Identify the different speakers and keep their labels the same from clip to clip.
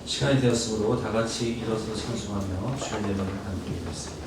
Speaker 1: 시간이 되었으므로 다 같이 일어서 찬송하며 주의 예배를 드리겠습니다.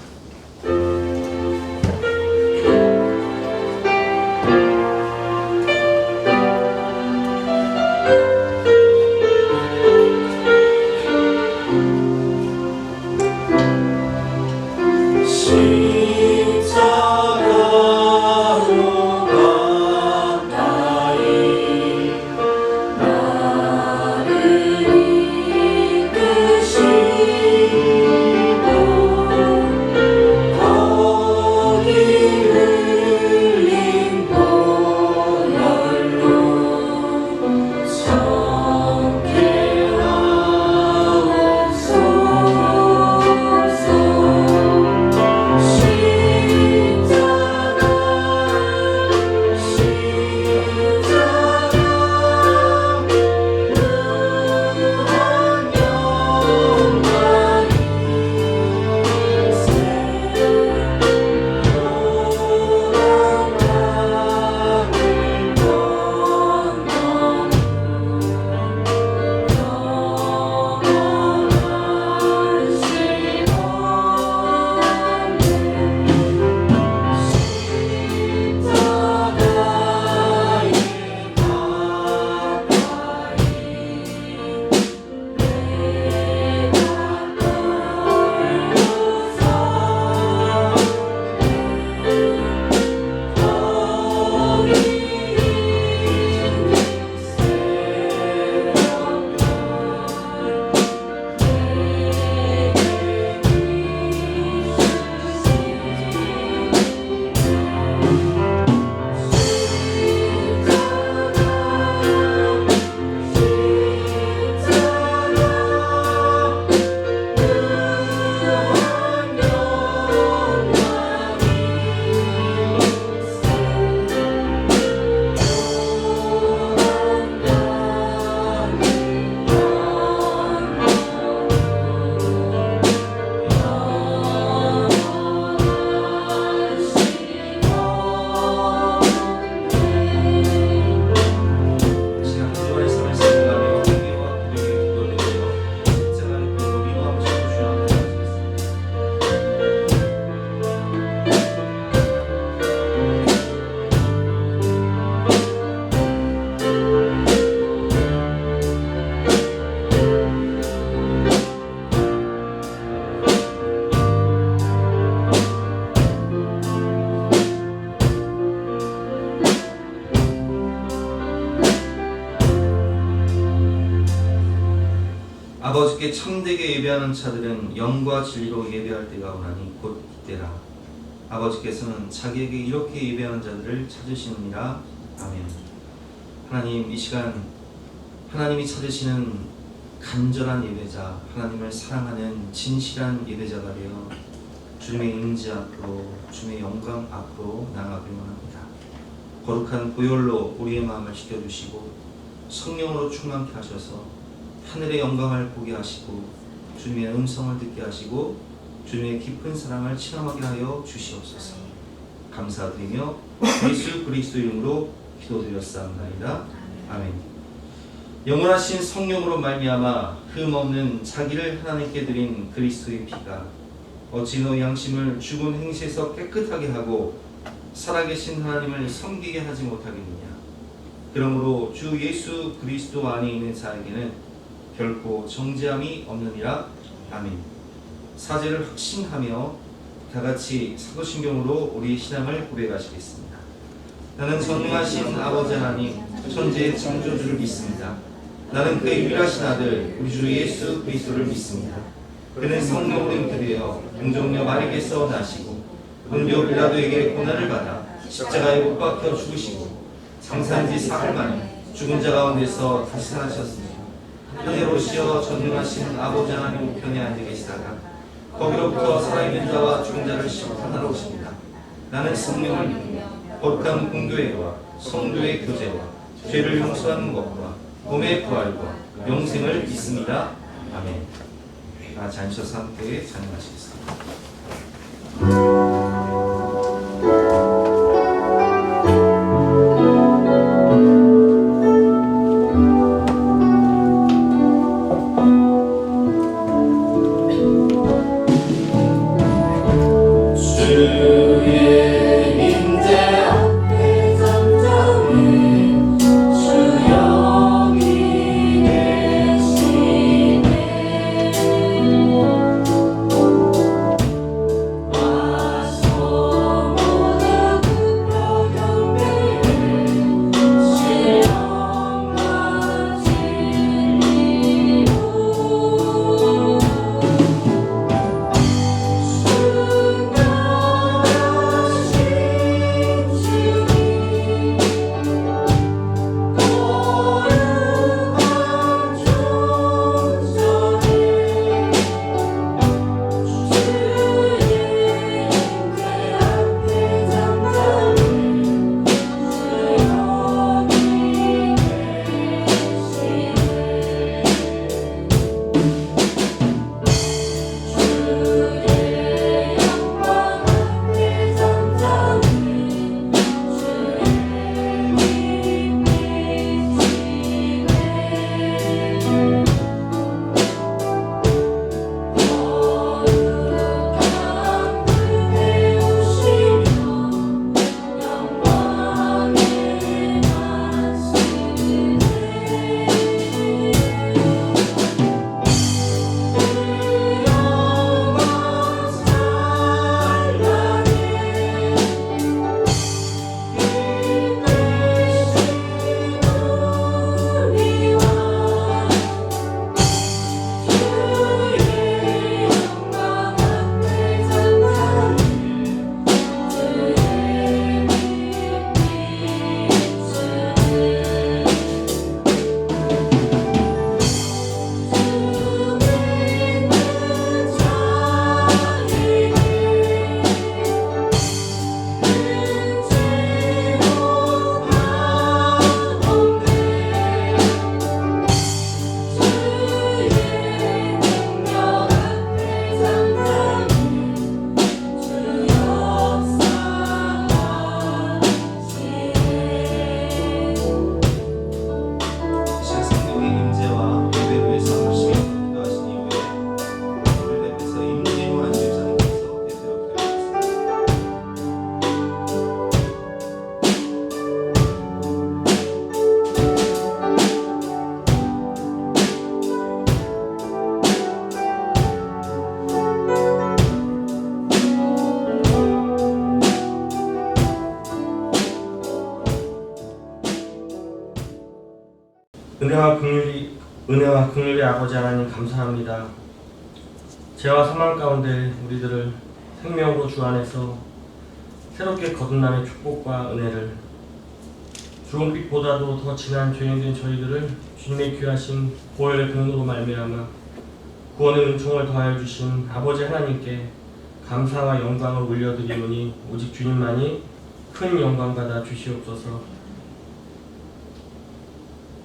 Speaker 1: 아버지께 참되게 예배하는 자들은 영과 진리로 예배할 때가 오나니 곧 이때라. 아버지께서는 자기에게 이렇게 예배하는 자들을 찾으시느니라. 아멘. 하나님, 이 시간 하나님이 찾으시는 간절한 예배자, 하나님을 사랑하는 진실한 예배자가 되어 주님의 임재 앞으로, 주님의 영광 앞으로 나아가기를 원합니다. 거룩한 보혈로 우리의 마음을 씻겨주시고 성령으로 충만케 하셔서 하늘의 영광을 보게 하시고 주님의 음성을 듣게 하시고 주님의 깊은 사랑을 체험하게 하여 주시옵소서. 감사드리며 예수 그리스도 이름으로 기도드렸사옵나이다. 아멘. 영원하신 성령으로 말미암아 흠없는 자기를 하나님께 드린 그리스도의 피가 어찌 너 양심을 죽은 행실에서 깨끗하게 하고 살아계신 하나님을 섬기게 하지 못하겠느냐. 그러므로 주 예수 그리스도 안에 있는 자에게는 결코 정죄함이 없느니라. 아멘. 사죄를 확신하며 다같이 사도신경으로 우리 신앙을 고백하시겠습니다. 나는 전능하신 아버지 하나님 천지의 창조주를 믿습니다. 나는 그의 유일하신 아들 우리 주 예수 그리스도를 믿습니다. 그는 성령으로 잉태되어 동정녀 마리아에게서 나시고 본디오 빌라도에게 고난을 받아 십자가에 못 박혀 죽으시고 장사한 지 사흘 만에 죽은 자 가운데서 다시 살아나셨습니다. 하늘로 오시어 전능하신 아버지 하나님 우편에 앉아 계시다가 거기로부터 살아있는 자와 죽은 자를 심판하러 오십니다. 나는 성령을 믿으며 거룩한 공교회와 성도의 교제와 죄를 용서하는 것과 몸의 부활과 영생을 믿습니다. 아멘. 다 앉으셔서 함께 찬양하시겠습니다.
Speaker 2: 은혜와 긍휼의 아버지 하나님 감사합니다. 죄와 사망 가운데 우리들을 생명으로 주 안에서 새롭게 거듭남의 축복과 은혜를, 주홍빛보다도 더 진한 죄인된 저희들을 주님의 귀하신 보혈의 공로로 말미암아 구원의 은총을 더하여 주신 아버지 하나님께 감사와 영광을 올려드리오니 오직 주님만이 큰 영광 받아 주시옵소서.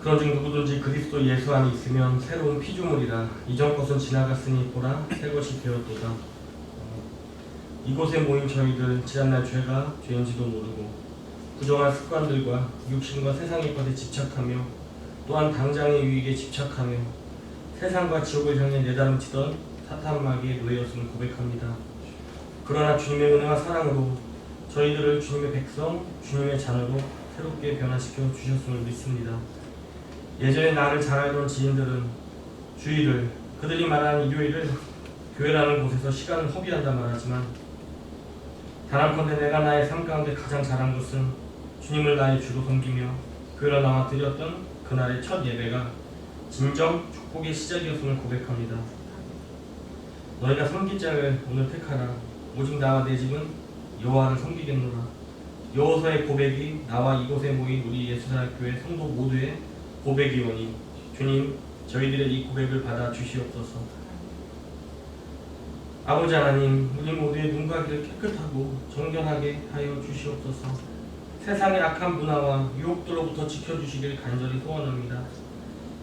Speaker 2: 그런즉 누구든지 그리스도 예수 안에 있으면 새로운 피조물이라. 이전 것은 지나갔으니 보라 새 것이 되었도다. 이곳에 모인 저희들 지난날 죄가 죄인지도 모르고 부정한 습관들과 육신과 세상의 것에 집착하며 또한 당장의 유익에 집착하며 세상과 지옥을 향해 내다름치던 사탄마귀에 놓였음을 고백합니다. 그러나 주님의 은혜와 사랑으로 저희들을 주님의 백성, 주님의 자녀로 새롭게 변화시켜 주셨음을 믿습니다. 예전에 나를 잘 알던 지인들은 주일을, 그들이 말하는 일요일을 교회라는 곳에서 시간을 허비한다 말하지만 단언컨대 내가 나의 삶 가운데 가장 잘한 것은 주님을 나의 주로 섬기며 교회로 나와 드렸던 그날의 첫 예배가 진정 축복의 시작이었음을 고백합니다. 너희가 섬길 자를 오늘 택하라. 오직 나와 내 집은 여호와를 섬기겠노라. 여호수아의 고백이 나와 이곳에 모인 우리 예수사랑교회 성도 모두의 고백이오니 주님, 저희들의 이 고백을 받아 주시옵소서. 아버지 하나님, 우리 모두의 눈과 귀를 깨끗하고 정결하게 하여 주시옵소서. 세상의 악한 문화와 유혹들로부터 지켜주시길 간절히 소원합니다.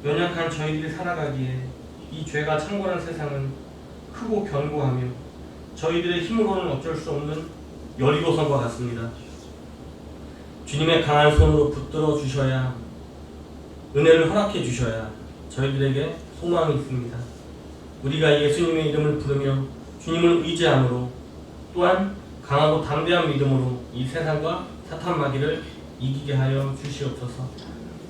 Speaker 2: 연약한 저희들이 살아가기에 이 죄가 창궐한 세상은 크고 견고하며 저희들의 힘으로는 어쩔 수 없는 여리고성과 같습니다. 주님의 강한 손으로 붙들어 주셔야, 은혜를 허락해 주셔야 저희들에게 소망이 있습니다. 우리가 예수님의 이름을 부르며 주님을 의지함으로 또한 강하고 담대한 믿음으로 이 세상과 사탄 마귀를 이기게 하여 주시옵소서.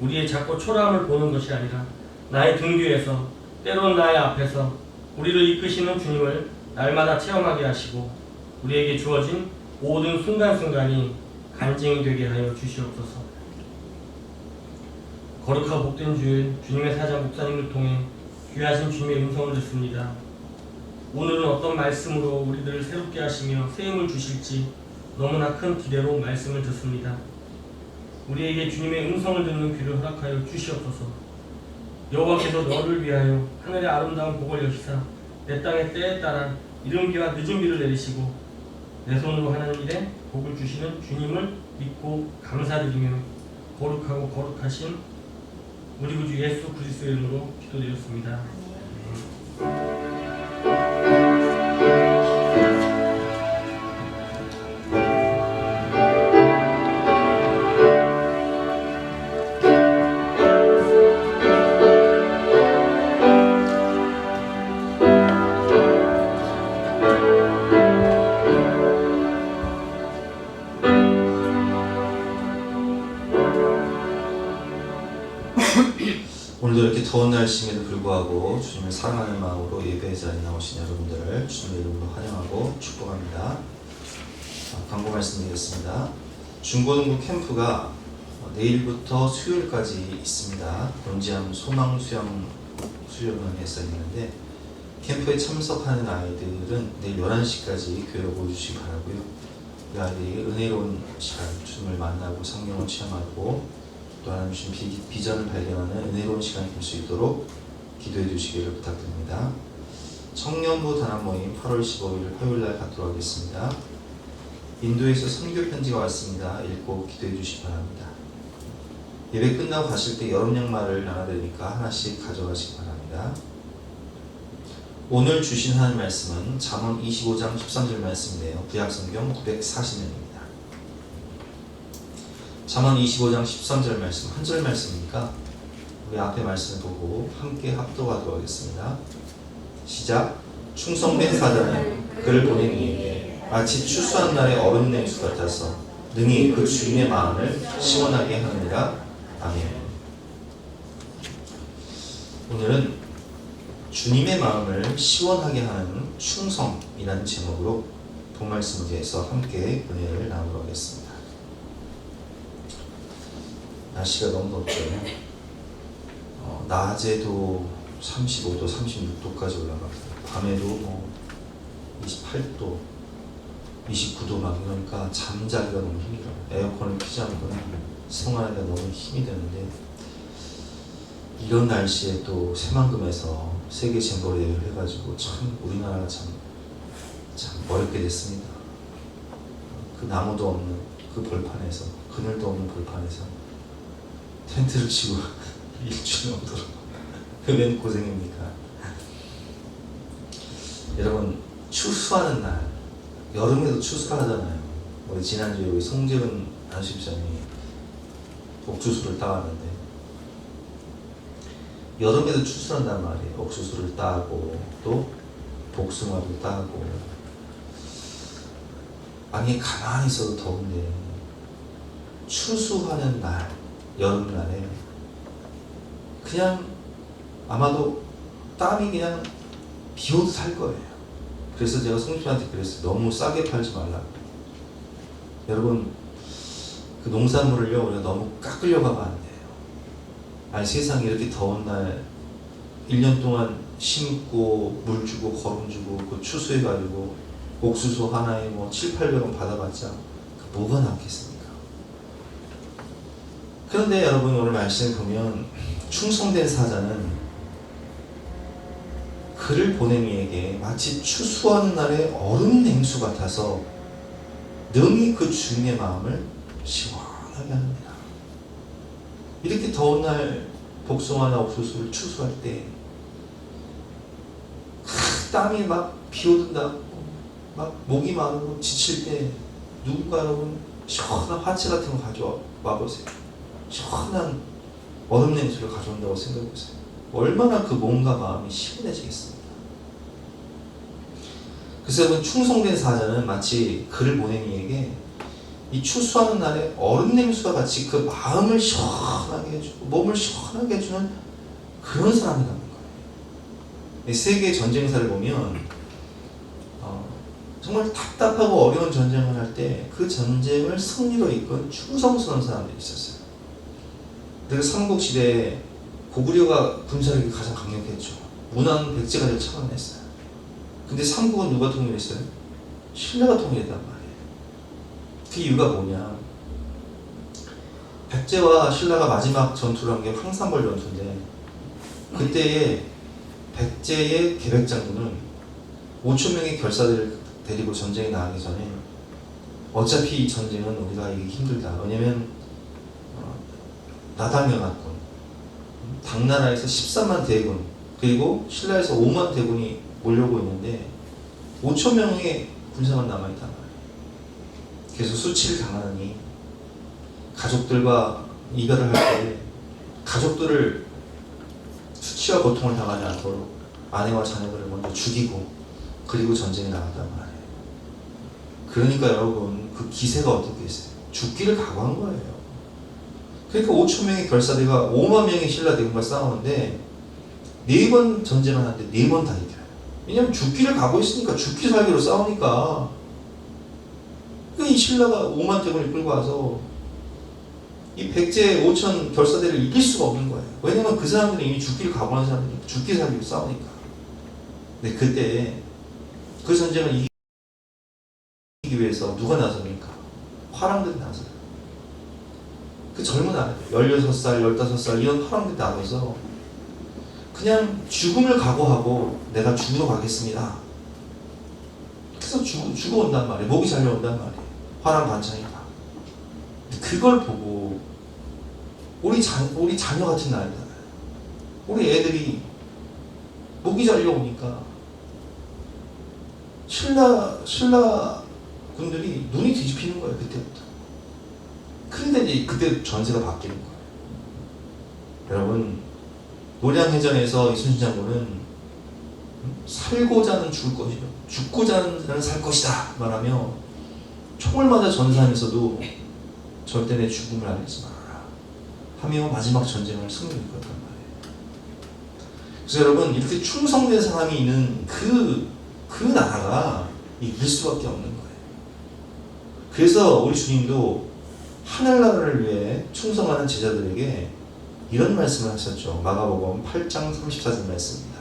Speaker 2: 우리의 작고 초라함을 보는 것이 아니라 나의 등 뒤에서, 때론 나의 앞에서 우리를 이끄시는 주님을 날마다 체험하게 하시고 우리에게 주어진 모든 순간순간이 간증이 되게 하여 주시옵소서. 거룩하고 복된 주일, 주님의 사자 목사님을 통해 귀하신 주님의 음성을 듣습니다. 오늘은 어떤 말씀으로 우리들을 새롭게 하시며 새 힘을 주실지 너무나 큰 기대로 말씀을 듣습니다. 우리에게 주님의 음성을 듣는 귀를 허락하여 주시옵소서. 여호와께서 너를 위하여 하늘의 아름다운 복을 여시사 내 땅의 때에 따라 이른 비와 늦은 비를 내리시고 내 손으로 하는 일에 복을 주시는 주님을 믿고 감사드리며 거룩하고 거룩하신 우리 구주 예수 그리스도의 이름으로 기도드렸습니다.
Speaker 1: 오늘도 이렇게 더운 날씨에도 불구하고 주님을 사랑하는 마음으로 예배의 자리에 나오신 여러분들을 주님의 이름으로 환영하고 축복합니다. 광고 말씀드리겠습니다. 중고등부 캠프가 내일부터 수요일까지 있습니다. 본지암 소망 수영 수련원에서 있는데 캠프에 참석하는 아이들은 내일 11시까지 교회로 모여주시기 바라고요. 그 아이들이 은혜로운 시간, 주님을 만나고 성령을 체험하고 또 하나님 주신 비전을 발견하는 은혜로운 시간이 될 수 있도록 기도해 주시기를 부탁드립니다. 청년부 단합 모임 8월 15일 화요일날 갖도록 하겠습니다. 인도에서 선교 편지가 왔습니다. 읽고 기도해 주시기 바랍니다. 예배 끝나고 가실 때 여름 양말을 나눠드리니까 하나씩 가져가시기 바랍니다. 오늘 주신 하나님 말씀은 잠언 25장 13절 말씀인데요. 구약성경 940면입니다. 잠언 25장 13절 말씀, 한 절 말씀이니까 우리 앞에 말씀을 보고 함께 합독하도록 하겠습니다. 시작. 충성된 사자는 그를 보낸 이에게 마치 추수한 날의 얼음 냉수 같아서 능히 그 주인의 마음을 시원하게 하느니라. 아멘. 오늘은 주님의 마음을 시원하게 하는 충성이라는 제목으로 본말씀 문제에서 함께 은혜를 나누도록 하겠습니다. 날씨가 너무 덥죠.
Speaker 3: 낮에도 35도, 36도까지 올라가고 밤에도 28도, 29도 막 이러니까 잠자기가 너무 힘들어요. 에어컨을 켜지 않고는 생활하기가 너무 힘이 드는데 이런 날씨에 또 새만금에서 세계 잼버리를 해가지고 참 우리나라가 참 어렵게 됐습니다. 그 나무도 없는 그 벌판에서, 그늘도 없는 벌판에서 텐트를 치고 일주일 넘도록 웬 고생입니까? 여러분, 추수하는 날, 여름에도 추수를 하잖아요. 우리 지난주에 우리 송재은 안수집사님이 옥수수를 따왔는데 여름에도 추수한단 말이에요. 옥수수를 따고 또 복숭아도 따고. 아니 가만히 있어도 더운데 추수하는 날, 여름날에 그냥 아마도 땀이 그냥 비 오듯 할 거예요. 그래서 제가 송주한테 그랬어요. 너무 싸게 팔지 말라고. 여러분, 그 농산물을요 우리가 너무 깎으려고 하면 안 돼요. 아니 세상에 이렇게 더운 날 1년 동안 심고 물 주고 거름 주고 그 추수해가지고 옥수수 하나에 7, 800원 받아봤자 그 뭐가 남겠습니까? 그런데 여러분, 오늘 말씀 보면 충성된 사자는 그를 보낸 이에게 마치 추수하는 날의 얼음 냉수 같아서 능히 그 주인의 마음을 시원하게 합니다. 이렇게 더운 날 복숭아나 옥수수를 추수할 때 땀이 막 비오든다고 막 목이 마르고 지칠 때 누군가 여러분 시원한 화채 같은 거 가져와 보세요. 시원한 얼음 냉수를 가져온다고 생각해 보세요. 얼마나 그 몸과 마음이 시원해지겠습니까? 그래서 여러분, 충성된 사자는 마치 그를 보낸 이에게 이 추수하는 날에 얼음 냉수와 같이 그 마음을 시원하게 해주고 몸을 시원하게 해주는 그런 사람이라는 거예요. 세계 전쟁사를 보면 정말 답답하고 어려운 전쟁을 할 때 그 전쟁을 승리로 이끈 충성스러운 사람들이 있었어요. 그래서 삼국시대에 고구려가 군사력이 가장 강력했죠. 문왕 백제가 참아냈어요. 근데 삼국은 누가 통일했어요? 신라가 통일했단 말이에요. 그 이유가 뭐냐? 백제와 신라가 마지막 전투를 한 게 황산벌 전투인데 그때에 백제의 계백장군은 5,000명의 결사들을 데리고 전쟁에 나가기 전에 어차피 이 전쟁은 우리가 이기기 힘들다. 왜냐면 나당연합군, 당나라에서 13만 대군, 그리고 신라에서 5만 대군이 몰려오고 있는데 5,000명의 군사만 남아있단 말이에요. 그래서 수치를 당하느니 가족들과 이별을 할 때 가족들을 수치와 고통을 당하지 않도록 아내와 자녀들을 먼저 죽이고 그리고 전쟁에 나갔단 말이에요. 그러니까 여러분, 그 기세가 어떻게 했어요? 죽기를 각오한 거예요. 그러니까 5,000명의 결사대가 5만 명의 신라 대군과 싸우는데 4번 전쟁을 하는데 4번 다 이겨요. 왜냐면 죽기를 각오했으니까, 죽기 살기로 싸우니까. 이 신라가 5만 대군을 끌고 와서 이 백제 5천 결사대를 이길 수가 없는 거예요. 왜냐면 그 사람들이 이미 죽기를 각오한 사람들이니까, 죽기 살기로 싸우니까. 근데 그때 그 전쟁을 이기기 위해서 누가 나섭니까? 화랑들이 나서요. 그 젊은 아이들, 16살, 15살 이런 화랑들이 나서서 그냥 죽음을 각오하고 내가 죽으러 가겠습니다. 그래서 죽어온단 말이에요. 목이 잘려온단 말이에요. 화랑 반창이다. 그걸 보고 우리 자녀 같은 나이잖아요. 우리 애들이 목이 잘려오니까 신라 군들이 눈이 뒤집히는 거예요. 그때부터. 그런데 이제 그때 전세가 바뀌는 거예요. 여러분, 노량해전에서 이순신 장군은 살고자 하는 죽을 것이요, 죽고자 하는 자는 살 것이다 말하며 총을 맞아 전사하면서도 절대 내 죽음을 알리지 말아라 하며 마지막 전쟁을 승리로 이끌었단 말이에요. 그래서 여러분, 이렇게 충성된 사람이 있는 그 나라가 이길 수밖에 없는 거예요. 그래서 우리 주님도 하늘나라를 위해 충성하는 제자들에게 이런 말씀을 하셨죠. 마가복음 8장 34절 말씀입니다.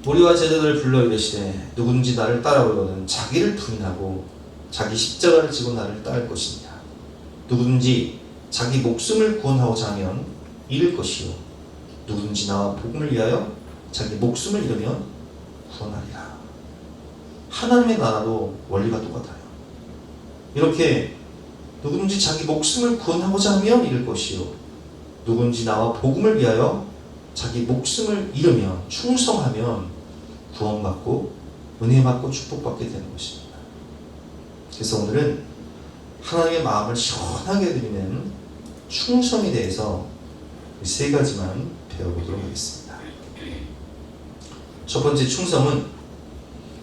Speaker 3: 무리와 제자들을 불러 이르시되 누구든지 나를 따라오려거든 자기를 부인하고 자기 십자가를 지고 나를 따를 것이니라. 누구든지 자기 목숨을 구원하고자 하면 잃을 것이요 누구든지 나와 복음을 위하여 자기 목숨을 잃으면 구원하리라. 하나님의 나라도 원리가 똑같아요. 이렇게 누구든지 자기 목숨을 구원하고자 하면 잃을 것이요 누구든지 나와 복음을 위하여 자기 목숨을 잃으면 충성하면 구원받고 은혜받고 축복받게 되는 것입니다. 그래서 오늘은 하나님의 마음을 시원하게 드리는 충성에 대해서 세 가지만 배워보도록 하겠습니다. 첫 번째 충성은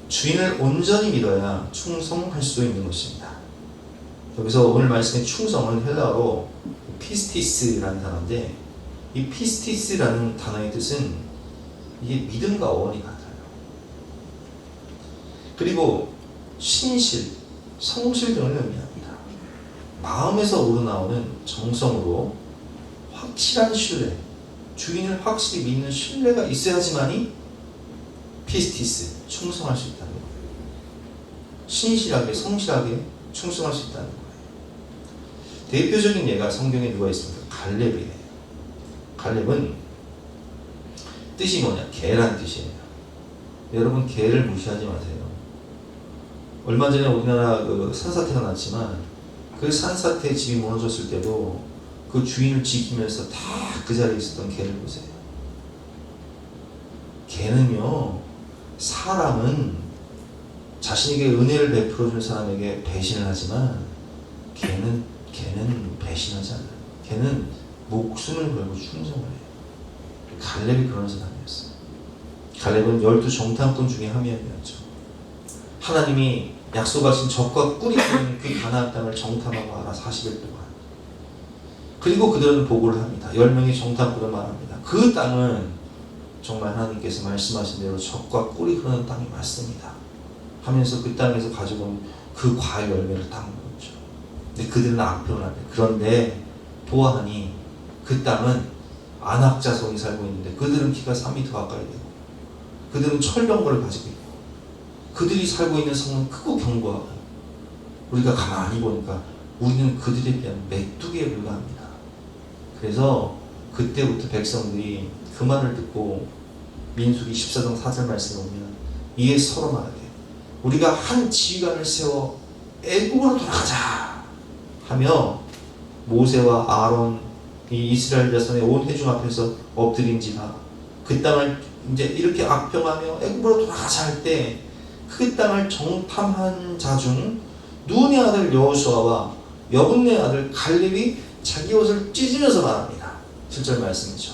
Speaker 3: 주인을 온전히 믿어야 충성할 수 있는 것입니다. 여기서 오늘 말씀의 충성은 헬라어로 피스티스라는 단어인데 이 피스티스라는 단어의 뜻은 이게 믿음과 어원이 같아요. 그리고 신실, 성실 등을 의미합니다. 마음에서 우러나오는 정성으로 확실한 신뢰, 주인을 확실히 믿는 신뢰가 있어야지만이 피스티스, 충성할 수 있다는 거예요. 신실하게, 성실하게 충성할 수 있다는 거예요. 대표적인 예가 성경에 누가 있습니까? 갈렙이에요. 갈렙은 뜻이 뭐냐? 개란 뜻이에요. 여러분 개를 무시하지 마세요. 얼마 전에 우리나라 그 산사태가 났지만 그 산사태 집이 무너졌을 때도 그 주인을 지키면서 다 그 자리에 있었던 개를 보세요. 개는요, 사람은 자신에게 은혜를 베풀어준 사람에게 배신을 하지만 개는 배신하지 않아요. 개는 목숨을 걸고 충성을 해요. 갈렙이 그런 사람이었어요. 갈렙은 12 정탐꾼 중에 한 명이었죠. 하나님이 약속하신 적과 꿀이 있는 그 가나안 땅을 정탐하고 알아 40일 동안. 그리고 그들은 보고를 합니다. 10명의 정탐꾼을 말합니다. 그 땅은 정말 하나님께서 말씀하신 대로 적과 꿀이 흐르는 땅이 맞습니다. 하면서 그 땅에서 가져온 그 과일 열매를 딱 먹었죠. 근데 그들은 악평을 합니다. 그런데 보아하니 그 땅은 안악 자손이 살고 있는데 그들은 키가 3m 가까이 되고 그들은 철병거를 가지고 있고 그들이 살고 있는 성은 크고 견고하고 우리가 가만히 보니까 우리는 그들에 비하면 메뚜기에 불과합니다. 그래서 그때부터 백성들이 그 말을 듣고 민수기 14장 4절 말씀에 보면 이에 서로 말하되 우리가 한 지휘관을 세워 애굽으로 돌아가자 하며 모세와 아론 이 이스라엘 자손의 온 회중 앞에서 엎드린지라 그 땅을 이제 이렇게 악평하며 애굽으로 돌아가자 할 때 그 땅을 정탐한 자 중 눈의 아들 여호수아와 여분의 아들 갈렙이 자기 옷을 찢으면서 말합니다. 7절 말씀이죠.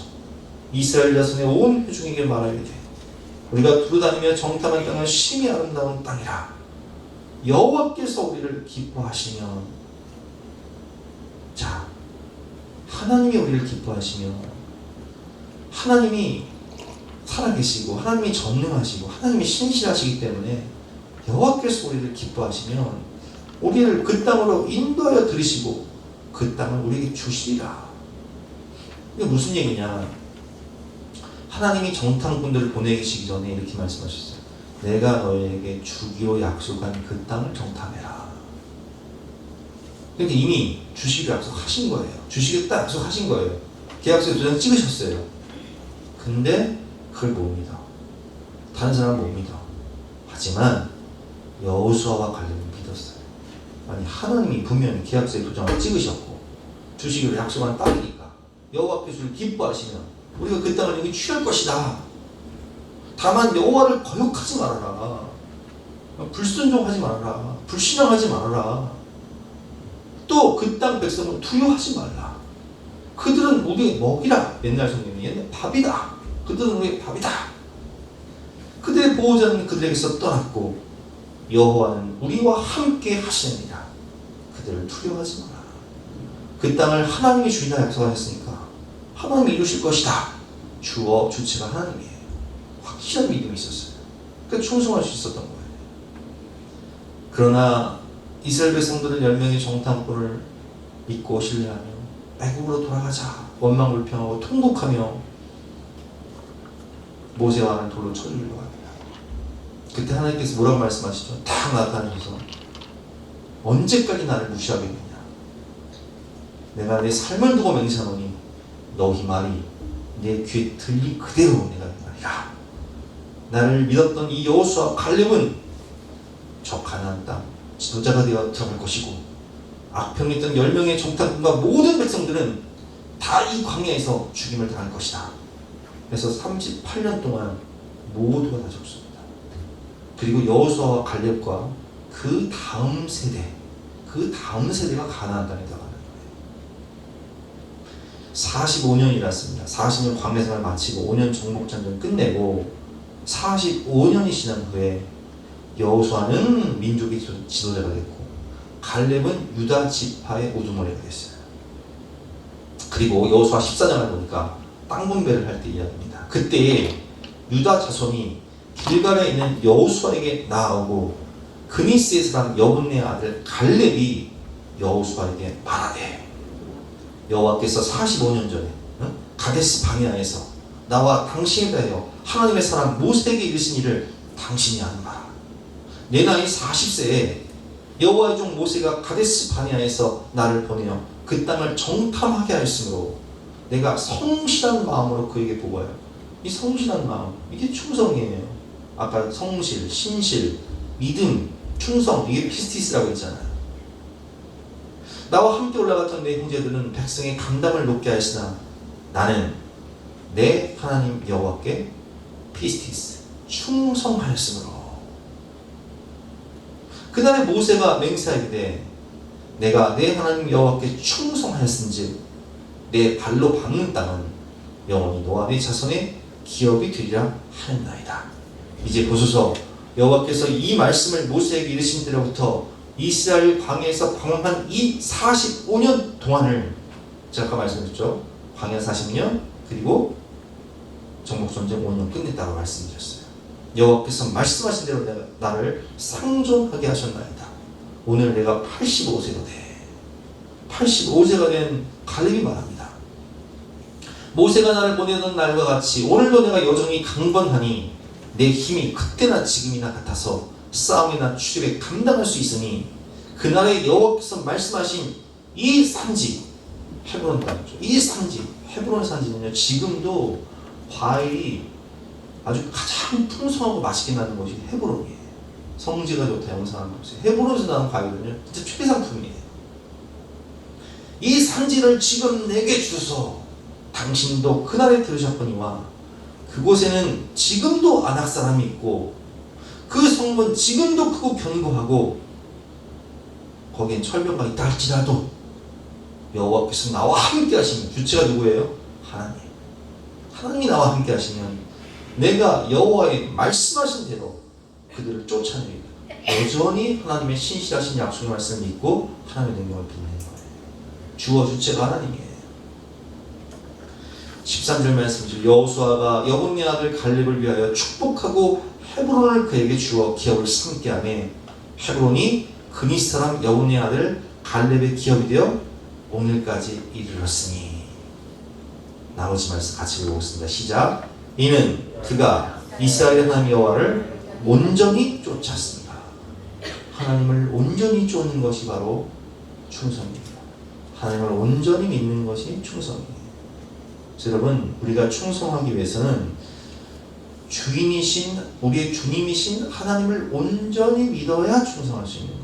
Speaker 3: 이스라엘 자손의 온 회중에게 말하게 돼 우리가 두루다니며 정탐한 땅은 심히 아름다운 땅이라 여호와께서 우리를 기뻐하시면 자 하나님이 우리를 기뻐하시면 하나님이 살아계시고 하나님이 전능하시고 하나님이 신실하시기 때문에 여호와께서 우리를 기뻐하시면 우리를 그 땅으로 인도하여 들이시고 그 땅을 우리에게 주시리라. 이게 무슨 얘기냐? 하나님이 정탐꾼들을 보내시기 전에 이렇게 말씀하셨어요. 내가 너희에게 주기로 약속한 그 땅을 정탐해라. 그러니까 이미 주시기로 약속하신 거예요. 주시겠다 약속하신 거예요. 계약서에 도장 찍으셨어요. 근데 그걸 못 믿어. 다른 사람은 못 믿어. 하지만 여호수아와 갈렙은 믿었어요. 아니 하나님이 분명히 계약서에 도장을 찍으셨고 주시기로 약속한 땅이니까 여호와께서 우리를 기뻐하시면 우리가 그 땅을 여기 취할 것이다. 다만 여호와를 거역하지 말아라. 불순종하지 말아라. 불신앙하지 말아라. 또 그 땅 백성을 두려워하지 말라. 그들은 우리의 먹이라. 옛날 성경이 옛날 밥이다. 그들은 우리의 밥이다. 그들의 보호자는 그들에게서 떠났고 여호와는 우리와 함께 하시느니라. 그들을 두려워하지 마라. 그 땅을 하나님이 주인다 약속하셨으니까 하나님이 이루실 것이다. 주체가 하나님이에요. 확실한 믿음이 있었어요. 그러니까 충성할 수 있었던 거예요. 그러나 이스라엘 백성들은 10명의 정탐꾼을 믿고 신뢰하며 애굽으로 돌아가자. 원망불평하고 통곡하며 모세와는 돌로 쳐주려고 합니다. 그때 하나님께서 뭐라고 말씀하시죠? 딱 나타나셔서 언제까지 나를 무시하겠느냐? 내가 내 삶을 두고 맹세하노니 너희 말이 내 귀에 들리 그대로 내가 말이라. 나를 믿었던 이 여호수아 갈렙은 저 가나안 땅 지도자가 되어 들어갈 것이고 악평이 있던 10명의 정탐꾼과 모든 백성들은 다 이 광야에서 죽임을 당할 것이다. 그래서 38년 동안 모두가 다 죽습니다. 그리고 여호수아와 갈렙과 그 다음 세대가 가나안 땅에 들어가는 거예요. 45년이 일었습니다. 40년 광야 생활 마치고 5년 정복전쟁 끝내고 45년이 지난 후에 여호수아는 민족의 지도자가 됐고 갈렙은 유다 지파의 우두머리가 됐어요. 그리고 여호수아 14장을 보니까 땅 분배를 할 때 이야기입니다. 그때 유다 자손이 길갈에 있는 여호수아에게 나아오고 그니스의 사람 여분네 아들 갈렙이 여호수아에게 말하되 여호와께서 45년 전에 가데스 바네아에서 나와 당신에 대하여 하나님의 사람 모세에게 이르신 일을 당신이 아는 바라. 내 나이 40세에 여호와의 종 모세가 가데스 바네아에서 나를 보내어 그 땅을 정탐하게 하였으므로 내가 성실한 마음으로 그에게 보고하여. 이 성실한 마음, 이게 충성이에요. 아까 성실, 신실, 믿음, 충성, 이게 피스티스라고 했잖아요. 나와 함께 올라갔던 내 형제들은 백성의 감당을 높게 하였으나 나는 내 하나님 여호와께 피스티스, 충성하였으므로. 그날에 모세가 맹세하기를 내가 내 하나님 여호와께 충성하였은즉 내 발로 밟는 땅은 영원히 너와 네 자손의 기업이 되리라 하였나이다. 이제 보소서, 여호와께서 이 말씀을 모세에게 이르신 때로부터 이스라엘 광야에서 방황한 이 45년 동안을 제가 아까 말씀드렸죠. 광야 40년 그리고 정복전쟁 5년 끝냈다고 말씀드렸어요. 여호와께서 말씀하신 대로 나를 상존하게 하셨나이다. 오늘 내가 85세가 돼. 85세가 된 갈렙이 말합니다. 모세가 나를 보내던 날과 같이 오늘도 내가 여전히 강건하니 내 힘이 그때나 지금이나 같아서 싸움이나 출입에 감당할 수 있으니 그날에 여호와께서 말씀하신 이 산지 헤브론 땅이죠. 이 산지 헤브론 산지는요 지금도 과일이 아주 가장 풍성하고 맛있게 나는 곳이 헤브론이에요. 성지가 좋다 영상을 보세요. 헤브론에서 나는 과일은요 진짜 최상품이에요. 이 산지를 지금 내게 주소서. 당신도 그날에 들으셨거니와 그곳에는 지금도 아낙 사람이 있고 그 성은 지금도 크고 견고하고 거기엔 철벽가 있다 할지라도 여호와께서 나와 함께 하시면, 주체가 누구예요? 하나님. 하나님이 나와 함께 하시면 내가 여호와의 말씀하신 대로 그들을 쫓아내리라. 여전히 하나님의 신실하신 약속의 말씀을 믿고 하나님의 능력을 빛내는 거예요. 주어 주체가 하나님이에요. 13절 말씀이죠. 여호수아가 여분네 아들 갈렙을 위하여 축복하고 헤브론을 그에게 주어 기업을 삼게 하매 헤브론이 그니스 사람 여분네 아들 갈렙의 기업이 되어 오늘까지 이르렀으니. 나머지 말씀 같이 읽어보겠습니다. 시작. 이는 그가 이스라엘의 하나님 여호와를 온전히 쫓았습니다. 하나님을 온전히 쫓는 것이 바로 충성입니다. 하나님을 온전히 믿는 것이 충성이에요. 여러분, 우리가 충성하기 위해서는 주인이신 우리의 주님이신 하나님을 온전히 믿어야 충성할 수 있는 거예요.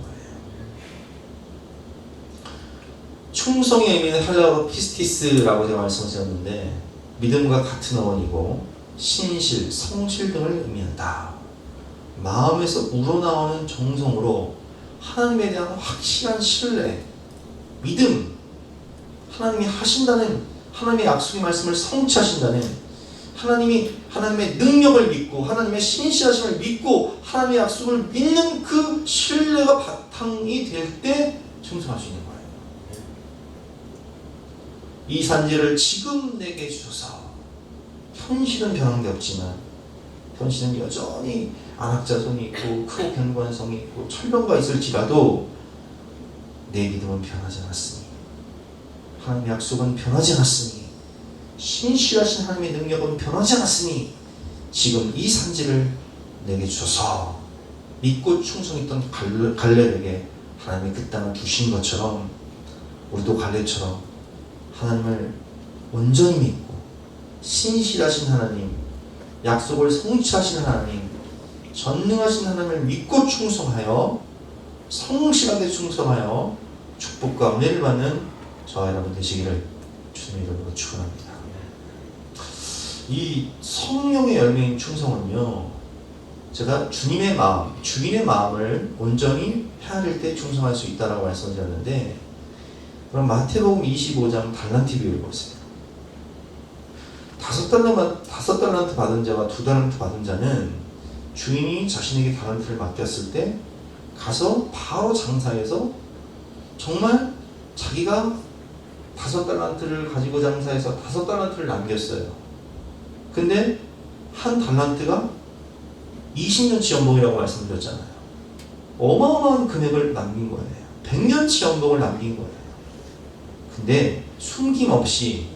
Speaker 3: 충성의 의미는 헬라어로 피스티스라고 제가 말씀드렸는데 믿음과 같은 어원이고 신실, 성실 등을 의미한다. 마음에서 우러나오는 정성으로 하나님에 대한 확실한 신뢰, 믿음, 하나님이 하신다는, 하나님의 약속의 말씀을 성취하신다는, 하나님의 능력을 믿고 하나님의 신실하심을 믿고 하나님의 약속을 믿는 그 신뢰가 바탕이 될 때 충성할 수 있는 거예요. 이 산지를 지금 내게 주소서. 현실은 변한 게 없지만 현실은 여전히 안악자손이 있고 크고 견고한 성이 있고 철벽가 있을지라도 내 믿음은 변하지 않았으니, 하나님의 약속은 변하지 않았으니 신실하신 하나님의 능력은 변하지 않았으니 지금 이 산지를 내게 주소서. 믿고 충성했던 갈렙에게 하나님이 그 땅을 주신 것처럼 우리도 갈렙처럼 하나님을 온전히 믿고 신실하신 하나님, 약속을 성취하신 하나님, 전능하신 하나님을 믿고 충성하여 성실하게 충성하여 축복과 은혜를 받는 저와 여러분 되시기를 주님의 이름으로 축원합니다. 이 성령의 열매인 충성은요, 제가 주님의 마음, 주인의 마음을 온전히 헤아릴 때 충성할 수 있다라고 말씀드렸는데, 그럼 마태복음 25장 달란트 비율을 보세요. 5달란트 받은 자와 2달란트 받은 자는 주인이 자신에게 달란트를 맡겼을 때 가서 바로 장사해서 정말 자기가 5달란트를 가지고 장사해서 5달란트를 남겼어요. 근데 한 달란트가 20년치 연봉이라고 말씀드렸잖아요. 어마어마한 금액을 남긴 거예요. 100년치 연봉을 남긴 거예요. 근데 숨김없이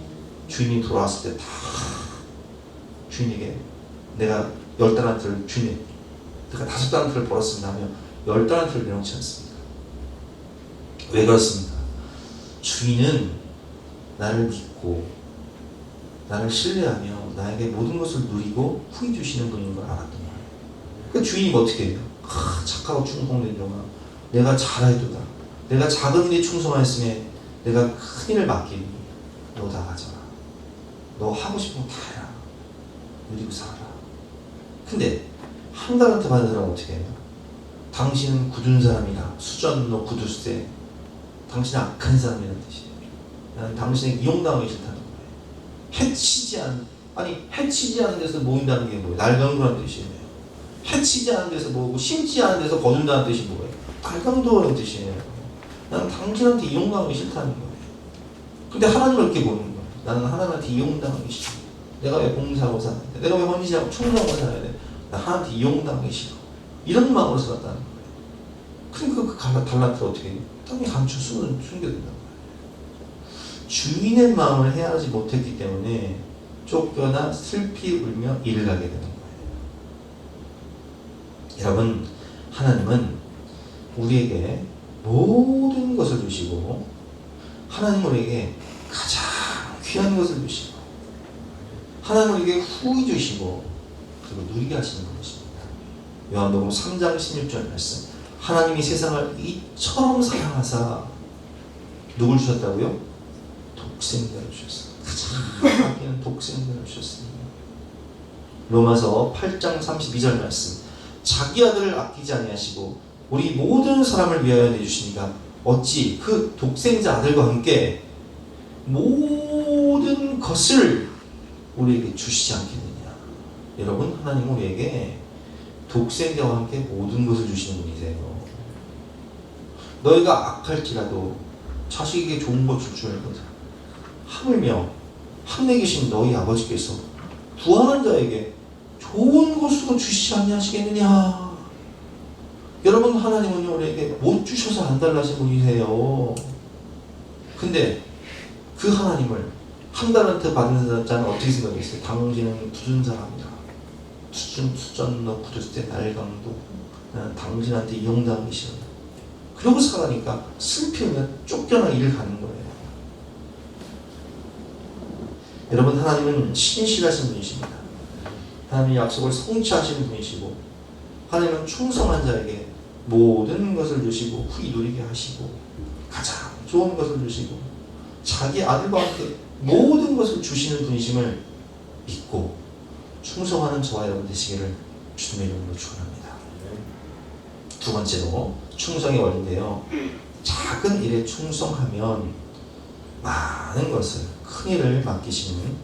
Speaker 3: 주인이 돌아왔을 때 다 주인에게 내가 10달란트를 주인에 내가 5달란트를 벌었습니다 하며 10달란트를 내놓지 않습니다. 왜 그렇습니까? 주인은 나를 믿고 나를 신뢰하며 나에게 모든 것을 누리고 후히 주시는 분인 걸 알았던 거예요. 그러니까 주인이 어떻게 해요? 착하고 충성된 종아, 내가 잘해도다. 내가 작은 일에 충성하였으면 내가 큰 일을 맡기니 너 다 가져라. 너 하고 싶은 거 다 해라. 누리고 살아라. 근데 한 달란트 받은 사람은 어떻게 해요? 당신은 굳은 사람이다. 수전노 굳으세. 당신은 악한 사람이라는 뜻이에요. 나는 당신에게 이용당하기 싫다는 거예요. 해치지 않은 데서 모인다는 게 뭐예요? 날강도라는 뜻이에요. 해치지 않은 데서 모으고 심지 않은 데서 거둔다는 뜻이 뭐예요? 날강도라는 뜻이에요. 나는 당신한테 이용당하기 싫다는 거예요. 근데 하나님을 이렇게 보는 거예요. 나는 하나님한테 이용당하기 싫어. 내가 왜 봉사하고 살아야 돼? 내가 왜 헌신하고 충성하고 살아야 돼? 나 하나님한테 이용당하기 싫어. 이런 마음으로 살았다는 거예요. 그러니까 그 달란트를 어떻게 해요? 땅에 감춰 숨겨둔다는 거예요. 주인의 마음을 헤아리지 못했기 때문에 쫓겨나 슬피 울며 일을 가게 되는 거예요. 여러분, 하나님은 우리에게 모든 것을 주시고 하나님은 우리에게 가장 귀한 것을 주시고 하나님은 우리에게 후히 주시고 그리고 누리게 하시는 것입니다. 요한복음 3장 16절 말씀, 하나님이 세상을 이처럼 사랑하사 누굴 주셨다고요? 독생자를 주셨어요. 가장 아끼는 독생자를 주셨습니다. 로마서 8장 32절 말씀, 자기 아들을 아끼지 아니하시고 우리 모든 사람을 위하여 내주시니까 어찌 그 독생자 아들과 함께 모든 것을 우리에게 주시지 않겠느냐. 여러분, 하나님은 우리에게 독생자와 함께 모든 것을 주시는 분이세요. 너희가 악할지라도 자식에게 좋은 것 줄 줄 알거든. 하물며 하늘에 계신 너희 아버지께서 구하는 자에게 좋은 것으로 주시지 아니하시겠느냐. 여러분, 하나님은 우리에게 못 주셔서 안 달라신 분이세요. 근데 그 하나님을 한 달란트 받은 자는 어떻게 생각했어요? 당신은 굳은 사람이다. 수전너 굳을 때 날강도. 나는 당신한테 이용당하기 싫어. 그러고 살아가니까 슬피우며 쫓겨나 일을 가는 거예요. 여러분, 하나님은 신실하신 분이십니다. 하나님의 약속을 성취하시는 분이시고 하나님은 충성한 자에게 모든 것을 주시고 후히 누리게 하시고 가장 좋은 것을 주시고 자기 아들과 함께 모든 것을 주시는 분이심을 믿고 충성하는 저와 여러분 되시기를 주님의 이름으로 축원합니다. 두 번째로 충성의 원리인데요. 작은 일에 충성하면 많은 것을, 큰 일을 맡기시는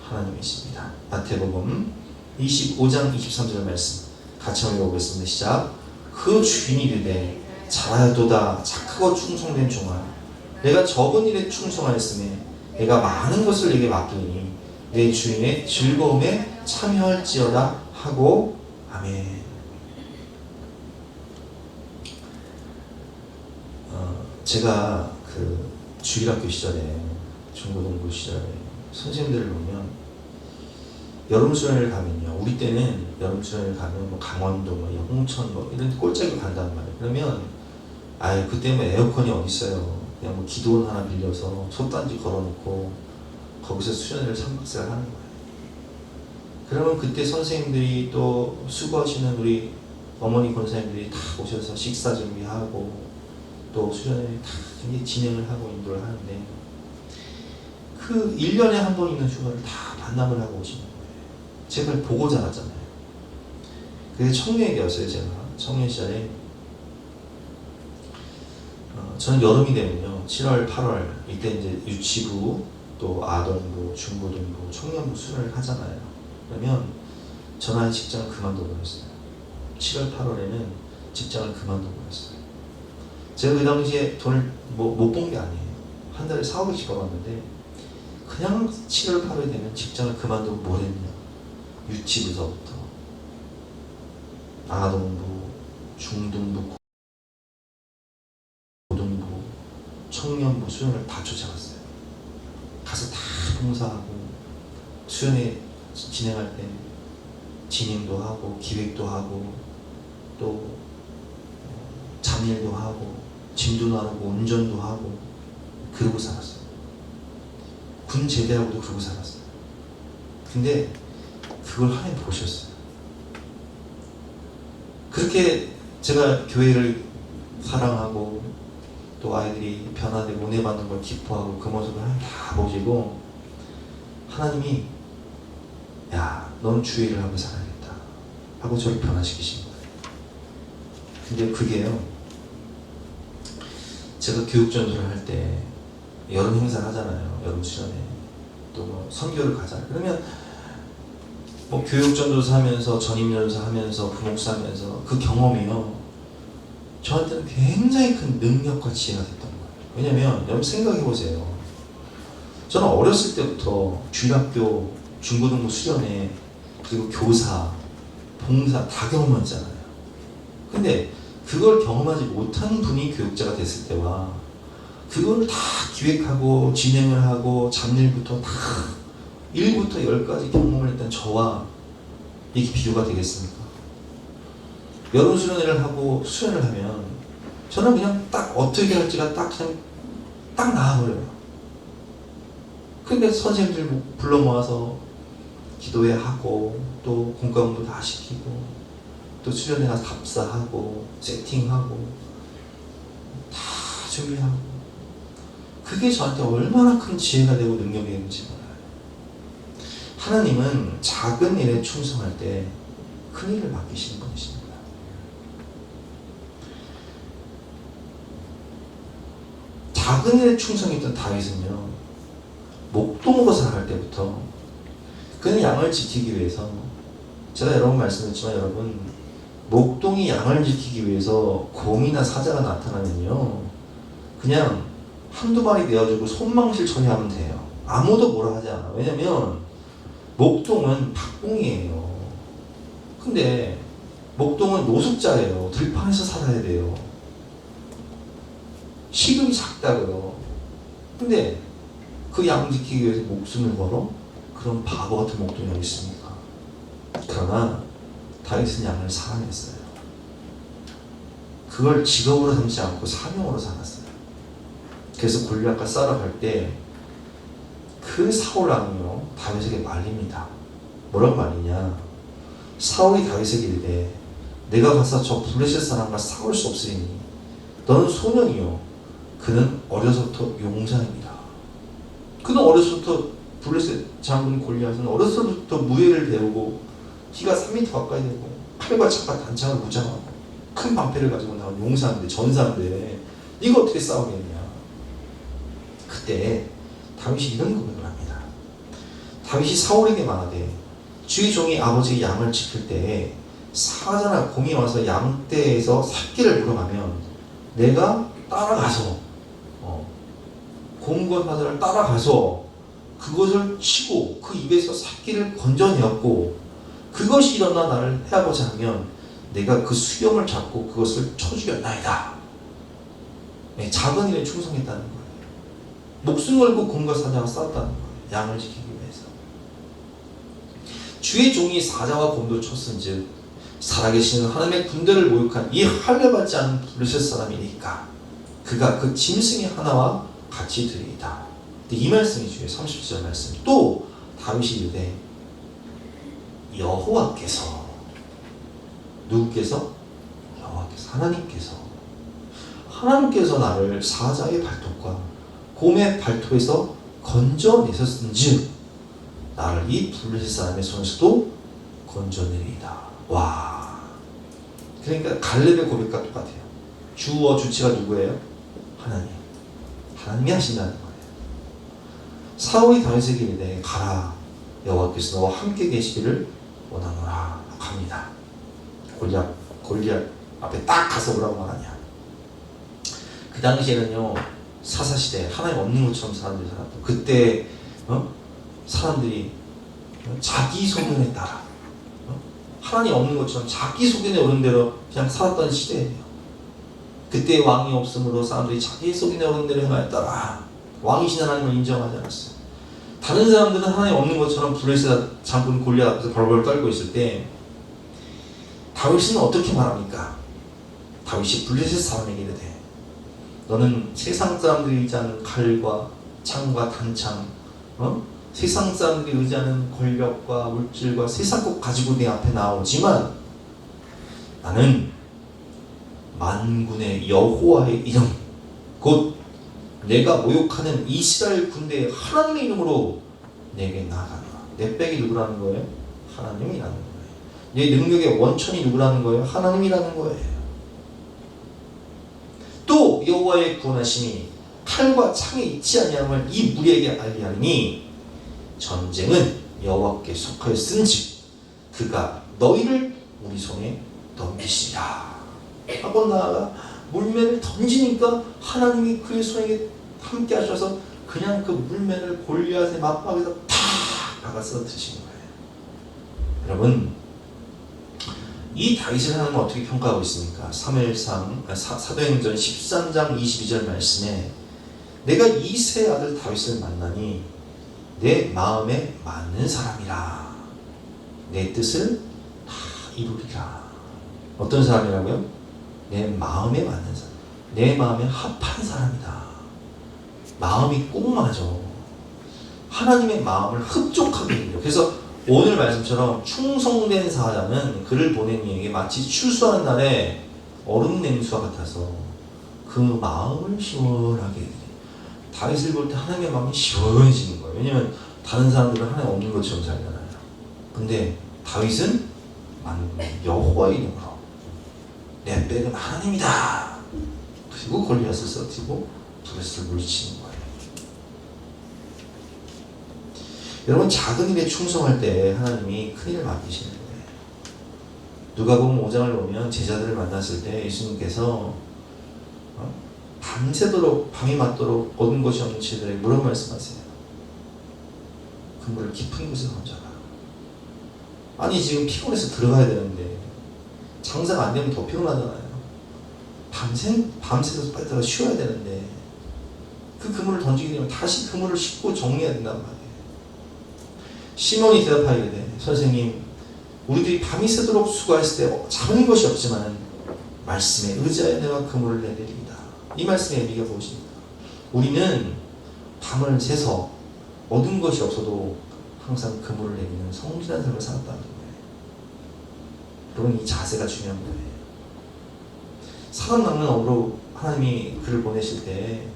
Speaker 3: 하나님이십니다. 마태복음 25장 23절 말씀 같이 읽어보겠습니다. 시작. 그 주인이 이르되 잘하도다 착하고 충성된 종아, 내가 적은 일에 충성하였으니 내가 많은 것을 내게 맡기니 내 주인의 즐거움에 참여할지어다 하고 아멘. 제가 그 주일학교 시절에 중고등부 시절에 선생님들을 보면 여름 수련회를 가면요. 우리 때는 여름 수련회를 가면 뭐 강원도, 뭐 홍천, 뭐 이런 꼴짝이 간단 말이에요. 그러면 아예 그때 뭐 에어컨이 어디 있어요. 그냥 뭐 기도원 하나 빌려서 솥단지 걸어놓고 거기서 수련회를 3박스를 하는 거예요. 그러면 그때 선생님들이 또 수고하시는 우리 어머니 권사님들이 다 오셔서 식사 준비하고 또 수련회 다 진행을 하고 인도를 하는데 그 1년에 한 번 있는 휴가를 다 반납을 하고 오시는 거예요. 제가 그걸 보고 자랐잖아요. 그게 청년기였어요. 제가 청년 시절에 저는 여름이 되면요 7월 8월 이때 이제 유치부 또 아동부 중고등부 청년부 수련을 하잖아요. 그러면 저는 직장을 그만둬 버렸어요. 7월 8월에는 직장을 그만둬 버렸어요. 제가 그 당시에 돈을 못 본 게 아니에요. 한 달에 4,500씩 벌었는데 그냥 7월 8월이 되면 직장을 그만두고 뭘 했냐. 유치부서부터 아동부, 중등부, 고등부, 청년부 수련을 다 쫓아갔어요. 가서 다 봉사하고 수련회 진행할 때 진행도 하고 기획도 하고 또 잡일도 하고 짐도 나르고 운전도 하고 그러고 살았어요. 군 제대하고도 그러고 살았어요. 근데 그걸 하나님 보셨어요. 그렇게 제가 교회를 사랑하고 또 아이들이 변화되고 은혜 받는 걸 기뻐하고 그 모습을 하나님 다 보시고 하나님이 야 넌 주의를 하고 살아야겠다 하고 저를 변화시키신 거예요. 근데 그게요 제가 교육전도를 할 때 여름 행사를 하잖아요. 여름 수련회 또 뭐 선교를 가잖아요. 그러면 뭐 교육전도사 하면서 전임전도사 하면서 부목사 하면서 그 경험이요 저한테는 굉장히 큰 능력과 지혜가 됐던 거예요. 왜냐면 여러분 생각해 보세요. 저는 어렸을 때부터 주일학교 중고등부 수련회 그리고 교사 봉사 다 경험했잖아요. 근데 그걸 경험하지 못한 분이 교육자가 됐을 때와 그걸 다 기획하고 진행을 하고 잡일부터 다 1부터 10까지 경험을 했던 저와 이게 비교가 되겠습니까? 여름 수련회를 하고 수련을 하면 저는 그냥 딱 어떻게 할지가 그냥 딱 나와버려요. 근데 선생님들 불러 모아서 기도회 하고 또 공과공부 다 시키고 또 수련회 가서 답사하고 세팅하고 다 준비하고 그게 저한테 얼마나 큰 지혜가 되고 능력이 되는지 몰라요. 하나님은 작은 일에 충성할 때 큰 일을 맡기시는 분이십니다. 작은 일에 충성했던 다윗은요 목동으로 살아갈 때부터 그는 양을 지키기 위해서 제가 여러 번 말씀드렸지만 여러분 목동이 양을 지키기 위해서 곰이나 사자가 나타나면요 그냥 한두 마리 내어주고 손망실 처리하면 돼요. 아무도 뭐라 하지 않아. 왜냐면 목동은 박봉이에요. 근데 목동은 노숙자예요. 들판에서 살아야 돼요. 식욕이 작다고요. 근데 그 양 지키기 위해서 목숨을 걸어? 그런 바보 같은 목동이 어디 있습니까? 그러나 다윗은 양을 사랑했어요. 그걸 직업으로 삼지 않고 사명으로 삼았어요. 그래서 골리앗과 싸러 갈 때 그 사울 왕이요 다윗에게 말립니다. 뭐라고 말이냐? 사울이 다윗에게 이르되 내가 가서 저 블레셋 사람과 싸울 수 없으니 너는 소년이요 그는 어려서부터 용사입니다. 그는 어려서부터 블레셋 장군 골리앗은 어려서부터 무예를 배우고 키가 3m 가까이 되고 칼과 창과 단창을 무장하고 큰 방패를 가지고 나온 용사인데 전사인데 이거 어떻게 싸우겠냐? 그때 다윗이 이런 고백을 합니다. 다윗이 사울에게 말하되 주의 종이 아버지의 양을 지킬 때에 사자나 곰이 와서 양떼에서 새끼를 물어가면 내가 따라가서 곰과 사자를 따라가서 그것을 치고 그 입에서 새끼를 건져내었고 그것이 일어나 나를 해하고자 하면 내가 그 수염을 잡고 그것을 쳐 죽였나이다. 네, 작은 일에 충성했다는 거예요. 목숨 걸고 곰과 사자가 싸웠다는 거예요. 양을 지키고 주의 종이 사자와 곰도 쳤은즉 살아계시는 하나님의 군대를 모욕한 이 할례받지 않은 블레셋 사람이니까 그가 그 짐승의 하나와 같이 되리이다. 이 말씀이 주의 30절 말씀. 또 다윗이 이르되 여호와께서 누구께서? 여호와께서 하나님께서 나를 사자의 발톱과 곰의 발톱에서 건져내셨은즉 나를 이 블레셋 사람의 손에서도 건져내리이다. 와, 그러니까 갈렙의 고백과 똑같아요. 주어 주체가 누구예요? 하나님이 하신다는 거예요. 사울이 다윗에게 이르되 가라, 여호와께서 너와 함께 계시기를 원하노라. 갑니다. 골리앗 앞에 딱 가서 뭐라고 말하냐. 그 당시에는요, 사사시대 하나님 없는 것처럼 사람들이 살았고, 그때 사람들이 자기 소견에 따라 하나님 없는 것처럼 자기 소견에 오른 대로 그냥 살았던 시대예요. 그때 왕이 없으므로 사람들이 자기 소견에 오른 대로 행하였더라. 왕이신 하나님을 인정하지 않았어요. 다른 사람들은 하나님 없는 것처럼 블레셋 장군 골리앗 앞에서 벌벌 떨고 있을 때 다윗은 어떻게 말합니까? 다윗이 블레셋 사람에게 이르되 너는 세상 사람들이 의지하는 칼과 창과 단창, 세상 사람들이 의지하는 권력과 물질과 세상 것 가지고 내 앞에 나오지만 나는 만군의 여호와의 이름, 곧 내가 모욕하는 이스라엘 군대의 하나님의 이름으로 내게 나아가노라. 내 백이 누구라는 거예요? 하나님이라는 거예요. 내 능력의 원천이 누구라는 거예요? 하나님이라는 거예요. 또 여호와의 구원하심이 칼과 창에 있지 아니함을 이 무리에게 알리하니 전쟁은 여호와께 속하였은즉 그가 너희를 우리 손에 넘기시리라. 하고 나아가 물매를 던지니까 하나님이 그의 손에 함께 하셔서 그냥 그 물매를 골리앗의 맞박에서 팍 박아 쓰러뜨리신 거예요. 여러분, 이 다윗을 하나님은 어떻게 평가하고 있습니까? 사도행전 13장 22절 말씀에 내가 이새의 아들 다윗을 만나니 내 마음에 맞는 사람이라 내 뜻을 다 이루리라. 어떤 사람이라고요? 내 마음에 맞는 사람, 내 마음에 합한 사람이다. 마음이 꼭 맞아. 하나님의 마음을 흡족하게 해요. 그래서 오늘 말씀처럼 충성된 사자는 그를 보낸 이에게 마치 추수하는 날에 얼음 냉수와 같아서 그 마음을 시원하게 해요. 다윗을 볼 때 하나님의 마음이 시원해지는 거예요. 왜냐면 다른 사람들은 하나님 없는 것처럼 살잖아요. 근데 다윗은 여호와의 이름으로 내 백은 하나님이다. 그리고 골리앗을 쓰러뜨리고 블레셋을 물리치는 거예요. 여러분, 작은 일에 충성할 때 하나님이 큰 일을 맡기시는 거예요. 누가복음 5장을 보면 제자들을 만났을 때 예수님께서 밤새도록 밤이 맞도록 얻은 것이 없는 제자들에게 뭐라고 말씀하세요? 그물을 깊은 곳에 던져라. 아니, 지금 피곤해서 들어가야 되는데 장사가 안 되면 더 피곤하잖아요. 밤새서 빨리 들어가 쉬어야 되는데 그 그물을 던지게 되면 다시 그물을 씻고 정리해야 된단 말이에요. 시몬이 대답하게 돼. 선생님, 우리들이 밤이 새도록 수고했을 때 잡은 것이 없지만 말씀에 의지하여 내가 그물을 내리리이다. 이 말씀의 의미가 무엇입니까? 우리는 밤을 새서 얻은 것이 없어도 항상 그물을 내리는 성실한 삶을 살았다는 거예요. 여러분, 이 자세가 중요한 거예요. 사람 낚는 업으로 하나님이 그를 보내실 때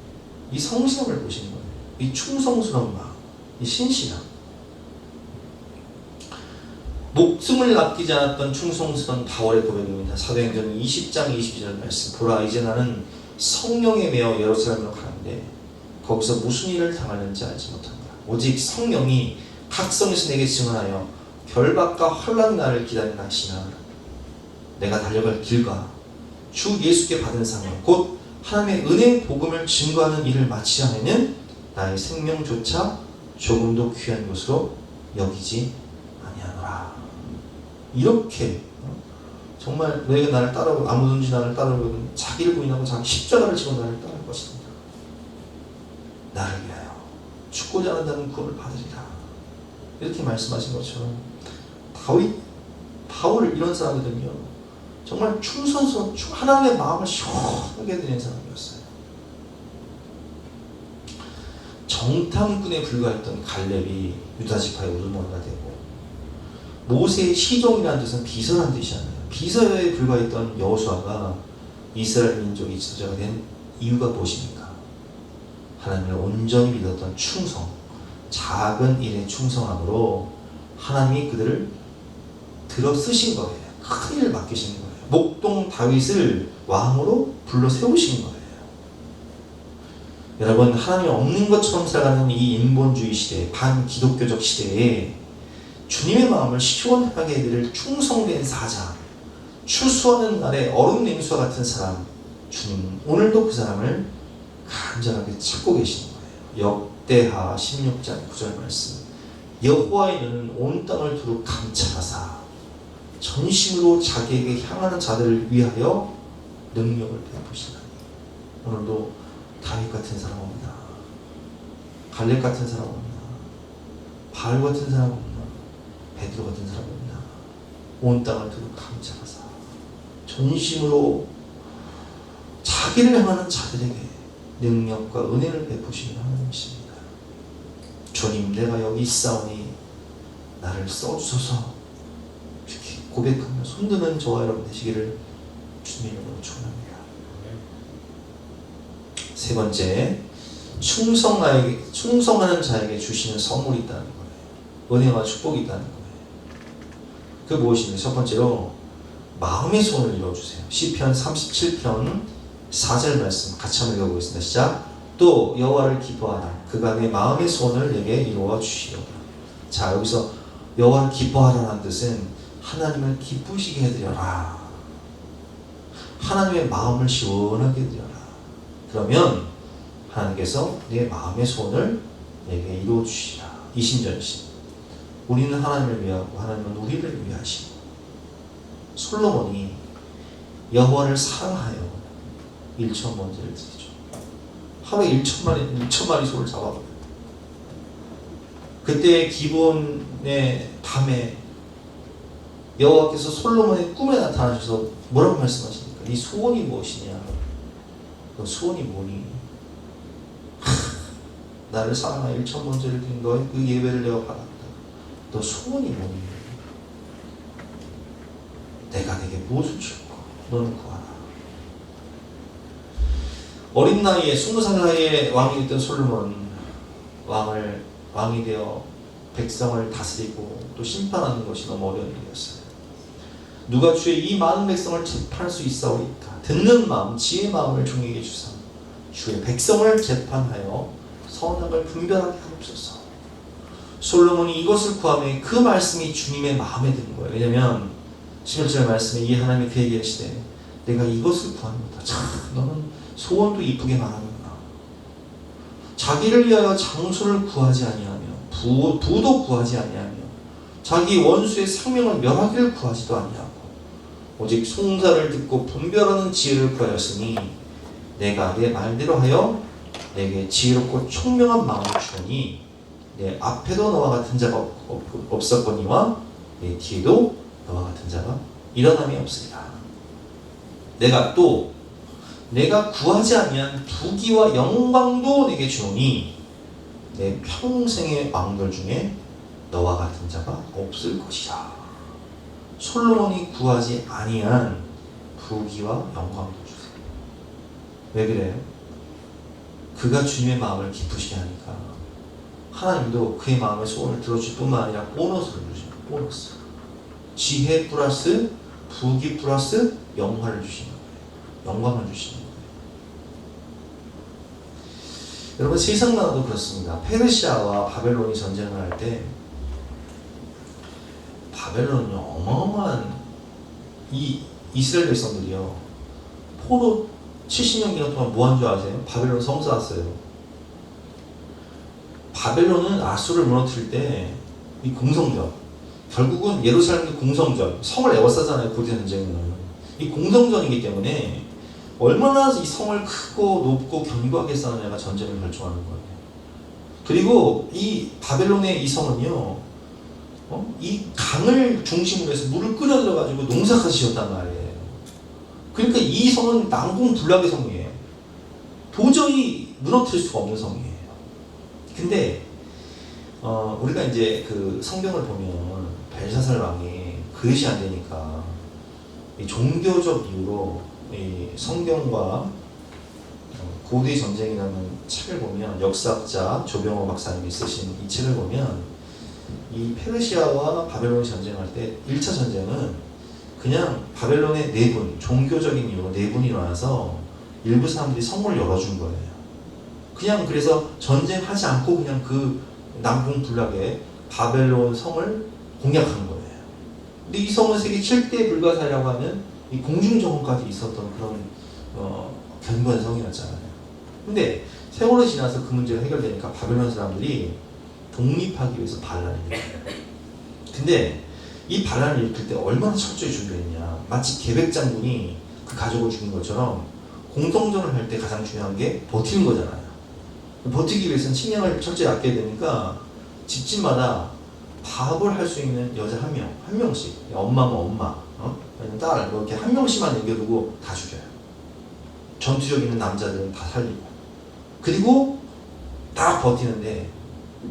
Speaker 3: 이 성실함을 보시는 거예요. 이 충성스러운 마음, 이 신실함. 목숨을 아끼지 않았던 충성스러운 바울의 고백입니다. 사도행전 20장 22절 말씀. 보라, 이제 나는 성령에 매어 예루살렘으로 가는데 거기서 무슨 일을 당하는지 알지 못한다. 오직 성령이 각 성에서 내게 증언하여 결박과 환난이 나를 기다린다 하시나 내가 달려갈 길과 주 예수께 받은 상을 곧 하나님의 은혜의 복음을 증거하는 일을 마치지 않으면 나의 생명조차 조금도 귀한 것으로 여기지 아니하노라. 이렇게 정말 너희가 나를 따르고 아무든지 나를 따르거든 자기를 부인하고 자기 십자가를 지고 나를 따를 것이다. 나를 위하여 죽고자 하는 자는 구원을 받으리라. 이렇게 말씀하신 것처럼 다윗, 바울 이런 사람들은요 정말 충성스러운 하나님의 마음을 시원하게 드리는 사람이었어요. 정탐꾼에 불과했던 갈렙이 유다 지파의 우두머리가 되고, 모세의 시종이라는 뜻은 비서란 뜻이잖아요. 비서에 불과했던 여호수아가 이스라엘 민족의 지도자가 된 이유가 무엇입니까? 하나님을 온전히 믿었던 충성, 작은 일에 충성함으로 하나님이 그들을 들어 쓰신 거예요. 큰 일을 맡기신 거예요. 목동 다윗을 왕으로 불러 세우신 거예요. 여러분, 하나님이 없는 것처럼 살아가는 이 인본주의 시대, 반기독교적 시대에 주님의 마음을 시원하게 해드릴 충성된 사자, 추수하는 날에 얼음 냉수와 같은 사람, 주님 오늘도 그 사람을 간절하게 찾고 계시는 거예요. 역대하 16장 9절 말씀, 여호와의 눈은 온 땅을 두루 감찰하사 전심으로 자기에게 향하는 자들을 위하여 능력을 베푸시나니. 오늘도 다윗 같은 사람 없나? 갈렙 같은 사람 없나? 바울 같은 사람 없나? 베드로 같은 사람 없나? 온 땅을 두루 감찰하사 전심으로 자기를 향하는 자들에게 능력과 은혜를 베푸시는 하나님이십니다. 주님, 내가 여기 있사오니 나를 써주소서. 이렇게 고백하며 손드는 저와 여러분 되시기를 주님의 이름으로 축원합니다. 세 번째, 충성하는 자에게 주시는 선물이 있다는 거예요. 은혜와 축복이 있다는 거예요. 그 무엇입니까? 첫 번째로 마음의 소원을 이루어주세요. 시편 37편 4절 말씀 같이 한번 읽어보겠습니다. 시작. 또 여호와를 기뻐하라. 그가 내 마음의 소원을 내게 이루어 주시려고. 자, 여기서 여호와를 기뻐하라는 뜻은 하나님을 기쁘시게 해드려라. 하나님의 마음을 시원하게 해드려라. 그러면 하나님께서 내 마음의 소원을 내게 이루어 주시라. 이심전심. 우리는 하나님을 위하고 하나님은 우리를 위하시고. 솔로몬이 여호와를 사랑하여 1천 번제를 드리죠. 하루에 1천 마리 소를 잡아버려요. 그때 기브온의 밤에 여호와께서 솔로몬의 꿈에 나타나셔서 뭐라고 말씀하십니까? 네 소원이 무엇이냐? 너 소원이 뭐니? 나를 사랑하여 1천 번제를 드린 너의 그 예배를 내가 받았다. 너 소원이 뭐니? 내가 내게 무엇을 줄까? 너는 구하라. 어린 나이에 20살 나이에 왕이 됐던 솔로몬, 왕이 되어 백성을 다스리고 또 심판하는 것이 너무 어려운 일이었어요. 누가 주의 이 많은 백성을 재판할 수 있사오리까? 듣는 마음, 지혜의 마음을 종에게 주사 주의 백성을 재판하여 선악을 분별하게 하옵소서. 솔로몬이 이것을 구하며 그 말씀이 주님의 마음에 드는 거예요. 왜냐하면 11절 말씀에 이 하나님이 그에게 이르시되 내가 이것을 구합니다. 참, 너는 소원도 이쁘게 말하는구나. 자기를 위하여 장소를 구하지 아니하며 부도 구하지 아니하며 자기 원수의 생명을 멸하기를 구하지도 아니하고 오직 송사를 듣고 분별하는 지혜를 구하였으니 내가 내 말대로 하여 내게 지혜롭고 총명한 마음을 주니 내 앞에도 너와 같은 자가 없었거니와 내 뒤에도 너와 같은 자가 일어남이 없으리라. 내가 구하지 아니한 부귀와 영광도 내게 주오니 내 평생의 왕들 중에 너와 같은 자가 없을 것이라. 솔로몬이 구하지 아니한 부귀와 영광도 주세요. 왜 그래요? 그가 주님의 마음을 기쁘시게 하니까 하나님도 그의 마음의 소원을 들어줄 뿐만 아니라 보너스를 주십니다. 보너스. 지혜 플러스 부귀 플러스 영화를 주시는 거예요. 영광을 주시는 거예요. 여러분, 세상 나라도 그렇습니다. 페르시아와 바벨론이 전쟁을 할 때 바벨론은요 어마어마한 이 이스라엘 백성들이요 포로 70년 기간 동안 뭐 한 줄 아세요? 바벨론 성 쌓았어요. 바벨론은 아수를 무너뜨릴 때 이 공성전, 결국은 예루살렘도 공성전, 성을 에워싸잖아요. 고대 전쟁은. 이 공성전이기 때문에 얼마나 이 성을 크고 높고 견고하게 쌓느냐가 전쟁을 결정하는 거예요. 그리고 이 바벨론의 이 성은요 이 강을 중심으로 해서 물을 끌어 들어가지고 농사까지 지었단 말이에요. 그러니까 이 성은 난공불락의 성이에요. 도저히 무너뜨릴 수가 없는 성이에요. 근데 우리가 이제 그 성경을 보면 벨사살 왕이 그릇이 안 되니까 이 종교적 이유로 이 성경과 고대 전쟁이라는 책을 보면 역사학자 조병호 박사님이 쓰신 이 책을 보면 이 페르시아와 바벨론 전쟁할 때 1차 전쟁은 그냥 바벨론의 내분, 종교적인 이유로 내분이 일어나서 일부 사람들이 성을 열어준 거예요. 그냥 그래서 전쟁하지 않고 그냥 그 난공불락의 바벨론 성을 공략한 거예요. 근데 이 성은 세계 7대 불가사라고 하는 이 공중정원까지 있었던 그런 견고한 성이었잖아요. 근데 세월이 지나서 그 문제가 해결되니까 바벨론 사람들이 독립하기 위해서 반란을 일으켜요. 근데 이 반란을 일으킬 때 얼마나 철저히 준비했냐. 마치 계백 장군이 그 가족을 죽인 것처럼 공성전을 할 때 가장 중요한 게 버티는 거잖아요. 버티기 위해서는 식량을 철저히 아껴야 되니까 집집마다 밥을 할 수 있는 여자 한 명씩, 엄마면 엄마, 딸, 이렇게 한 명씩만 남겨두고 다 죽여요. 전투력 있는 남자들은 다 살리고. 그리고 딱 버티는데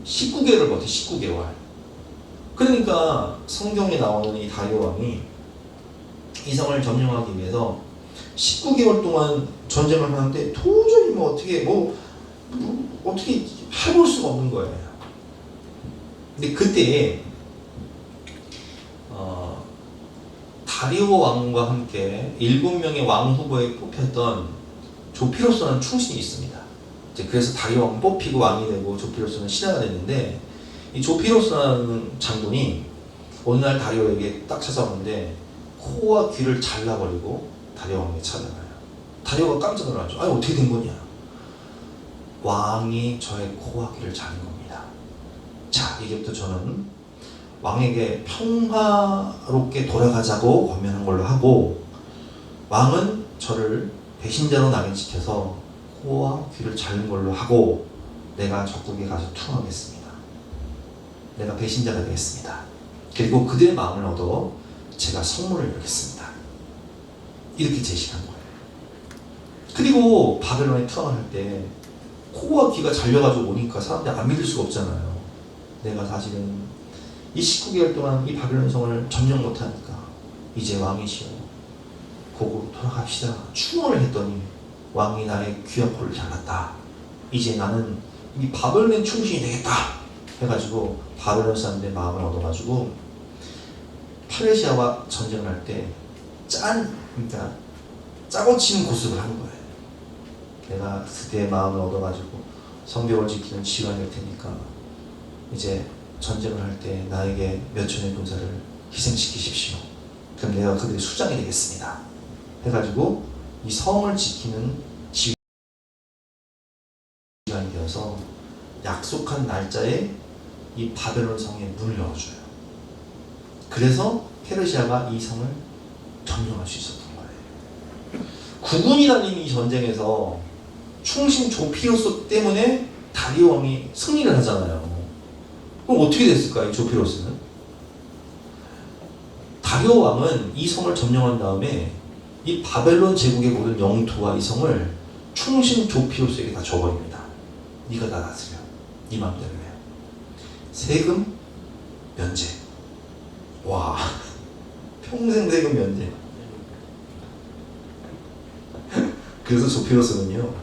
Speaker 3: 19개월을 버텨, 19개월. 그러니까 성경에 나오는 이 다리오 왕이 이 성을 점령하기 위해서 19개월 동안 전쟁을 하는데 도저히 어떻게 해볼 수가 없는 거예요. 근데 그때 다리오 왕과 함께 7명의 왕 후보에 뽑혔던 조피로스라는 충신이 있습니다. 이제 그래서 다리오 왕 뽑히고 왕이 되고 조피로스는 신하가 됐는데 이 조피로스라는 장군이 어느 날 다리오에게 딱 찾아오는데 코와 귀를 잘라버리고 다리오 왕에게 찾아가요. 다리오가 깜짝 놀라죠. 아니 어떻게 된 거냐? 왕이 저의 코와 귀를 자른 겁니다. 자, 이제부터 저는 왕에게 평화롭게 돌아가자고 권면한 걸로 하고 왕은 저를 배신자로 낙인시켜서 코와 귀를 자른 걸로 하고 내가 적국에 가서 투항하겠습니다. 내가 배신자가 되겠습니다. 그리고 그들의 마음을 얻어 제가 성문을 열겠습니다. 이렇게 제시한 거예요. 그리고 바벨론에 투항을 할 때 코와 귀가 잘려가지고 오니까 사람들이 안 믿을 수가 없잖아요. 내가 사실은 이 19개월 동안 이 바벨론 성을 점령 못하니까 이제 왕이시여 고국으로 돌아갑시다 충언을 했더니 왕이 나의 귀와 코를 잘랐다. 이제 나는 이 바벨론의 충신이 되겠다 해가지고 바벨론 사람들의 마음을 얻어가지고 페르시아와 전쟁을 할 때 그러니까 짜고 치는 고습을 하는 거예요. 내가 그대의 마음을 얻어가지고 성벽을 지키는 지휘관이 될 테니까 이제 전쟁을 할 때 나에게 몇 천의 군사를 희생시키십시오. 그럼 내가 그들의 수장이 되겠습니다. 해가지고 이 성을 지키는 지휘관이 되어서 약속한 날짜에 이 바벨론 성에 문을 열어줘요. 그래서 페르시아가 이 성을 점령할 수 있었던 거예요. 9군이 달린 이 전쟁에서 충신 조피로스 때문에 다리오 왕이 승리를 하잖아요. 그럼 어떻게 됐을까, 이 조피로스는? 다리오 왕은 이 성을 점령한 다음에 이 바벨론 제국의 모든 영토와 이 성을 충신 조피로스에게 다 줘버립니다. 네가 다 다스려. 네 마음대로 해. 세금 면제. 와, 평생 세금 면제. 그래서 조피로스는요,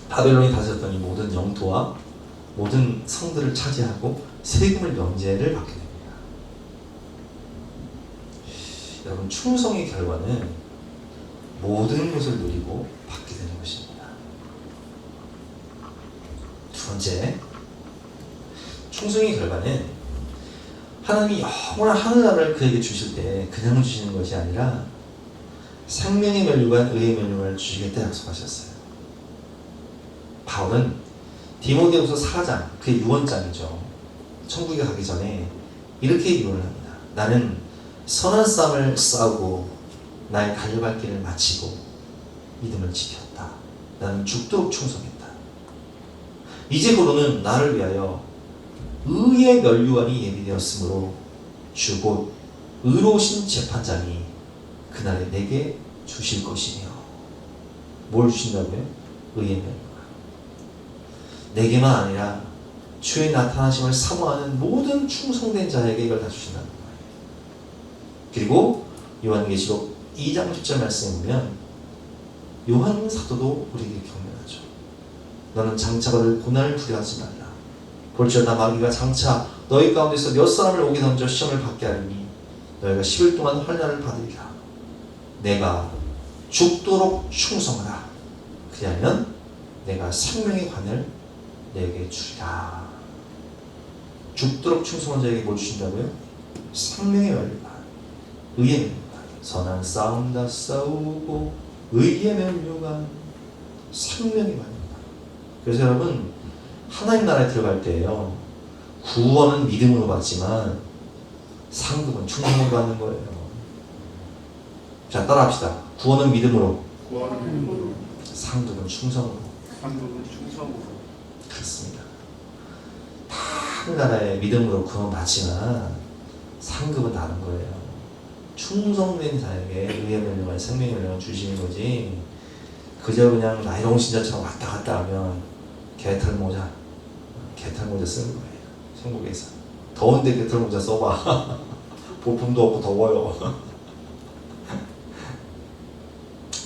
Speaker 3: 바벨론이 다스렸던 이 모든 영토와 모든 성들을 차지하고 세금을 면제를 받게 됩니다. 여러분, 충성의 결과는 모든 것을 누리고 받게 되는 것입니다. 두 번째, 충성의 결과는 하나님이 영원한 하늘나라를 그에게 주실 때 그냥 주시는 것이 아니라 생명의 면류관 의의 면류관을 주시겠다 약속하셨어요. 바울은 디모데후서 4장, 그의 유언장이죠. 천국에 가기 전에 이렇게 유언을 합니다. 나는 선한 싸움을 싸우고 나의 달려갈 길을 마치고 믿음을 지켰다. 나는 죽도록 충성했다. 이제 고로는 나를 위하여 의의 면류관이 예비되었으므로 주 곧 의로우신 재판장이 그날에 내게 주실 것이며. 뭘 주신다고요? 의의 멸류관. 내게만 아니라 주의 나타나심을 사모하는 모든 충성된 자에게 이걸 다 주신다는 거예요. 그리고 요한계시록 2장 10절 말씀에 보면 요한 사도도 우리에게 격려하죠. 너는 장차 받을 고난을 두려워하지 말라. 볼지어다 마귀가 장차 너희 가운데서 몇 사람을 오게 던져 시험을 받게 하리니 너희가 10일 동안 환난을 받으리라. 내가 죽도록 충성하라. 그리하면 내가 생명의 관을 내게 주리라. 죽도록 충성한 자에게 뭘 주신다고요? 생명의 멸류관, 의의 멸류관. 선한 싸움 다 싸우고 의의 멸류관, 생명의 멸류관. 그래서 여러분, 하나님 나라에 들어갈 때요, 구원은 믿음으로 받지만 상급은 충성으로 받는 거예요. 자, 따라합시다. 구원은 믿음으로, 상급은 충성으로. 그렇습니다. 다 하늘나라의 믿음으로 구원 받지만 상급은 다른 거예요. 충성된 자에게 의의 멸류관, 생명의 멸류관 주시는 거지. 그저 그냥 나이롱 신자처럼 왔다 갔다 하면 개털 모자 쓰는 거예요. 천국에서 더운데 개털 모자 써봐. 보품도 없고 더워요.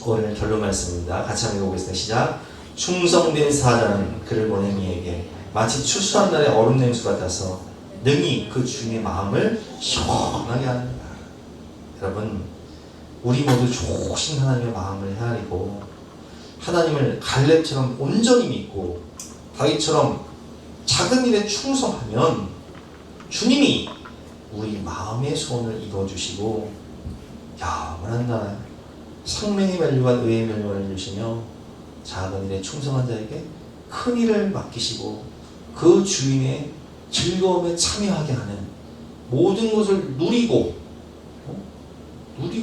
Speaker 3: 오늘 결론 말씀입니다. 같이 한번 읽어보겠습니다. 시작. 충성된 사자는 그를 보낸 이에게 마치 추수한 날의 얼음 냉수 같아서 능히 그 주인의 마음을 시원하게 하느니라. 여러분, 우리 모두 좋으신 하나님의 마음을 헤아리고 하나님을 갈렙처럼 온전히 믿고 다윗처럼 작은 일에 충성하면 주님이 우리 마음의 소원을 이루어주시고 영원한 나라 생명의 멸류관, 의의 멸류관을 주시며 작은 일에 충성한 자에게 큰 일을 맡기시고 그 주인의 즐거움에 참여하게 하는 모든 것을 누리고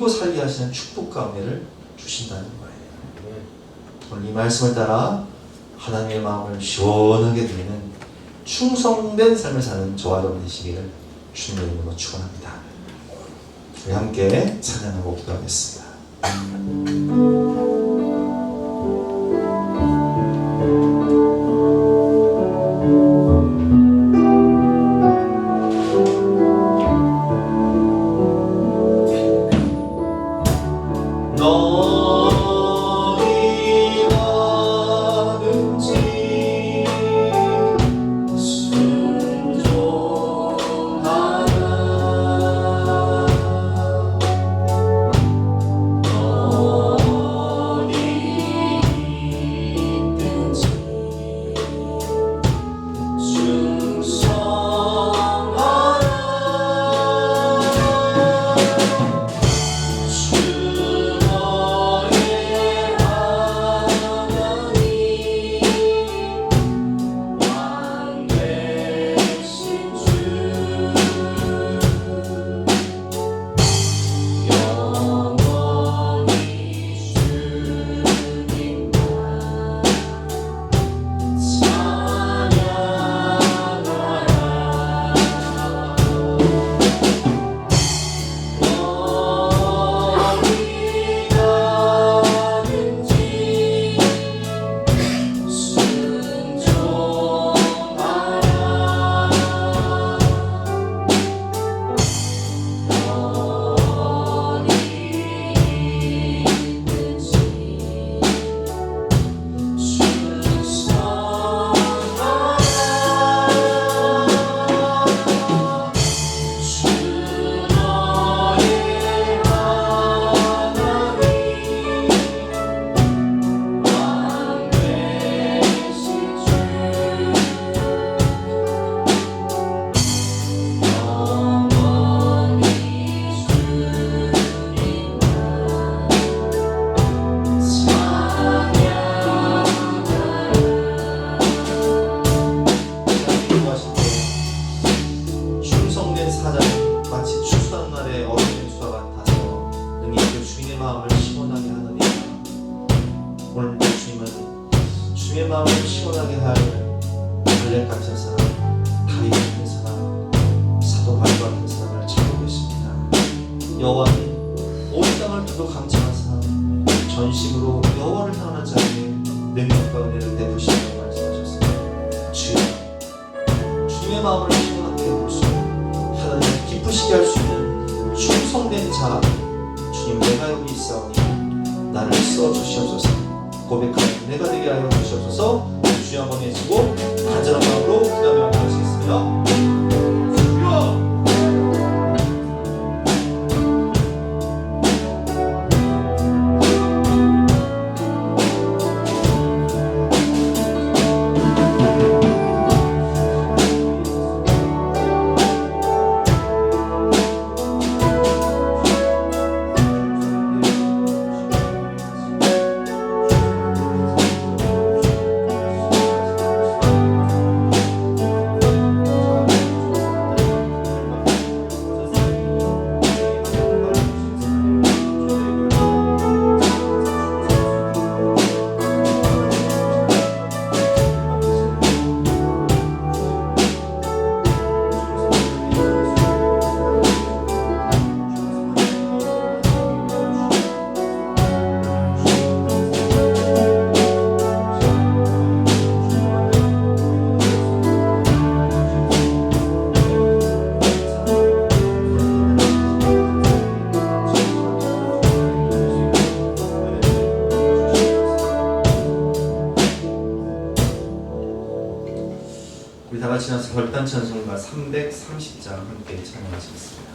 Speaker 3: 살게 하시는 축복과 은혜를 주신다는 거예요. 오늘 이 말씀을 따라 하나님의 마음을 시원하게 드리는 충성된 삶을 사는 저와 여러분 되시기를 주님의 이름으로 축원합니다. 우리 함께 찬양하고 기도하겠습니다. 갈렙 같은 사람, 다윗 같은 사람, 사도 바울 같은 사람을 찾고 성령을 두고 감사하사 전심으로 여호와를 향하는 자에게 능력과 은혜를 베푸시라고 말씀하셨습니다. 주여, 주님의 마음을 시원하게 해주시고 하나님을 기쁘시게 할 수 있는 충성된 자, 주님 내가 여기 있사오니 나를 써주시옵소서. 고백하는 내가 되게 하여 주시옵소서. 주여 한번 해주고 간절한 마음으로 기도하며 나가시겠습니다. 주여!
Speaker 1: 우리 다 같이 나서 결단 찬송가 330장 함께 찬양하시겠습니다.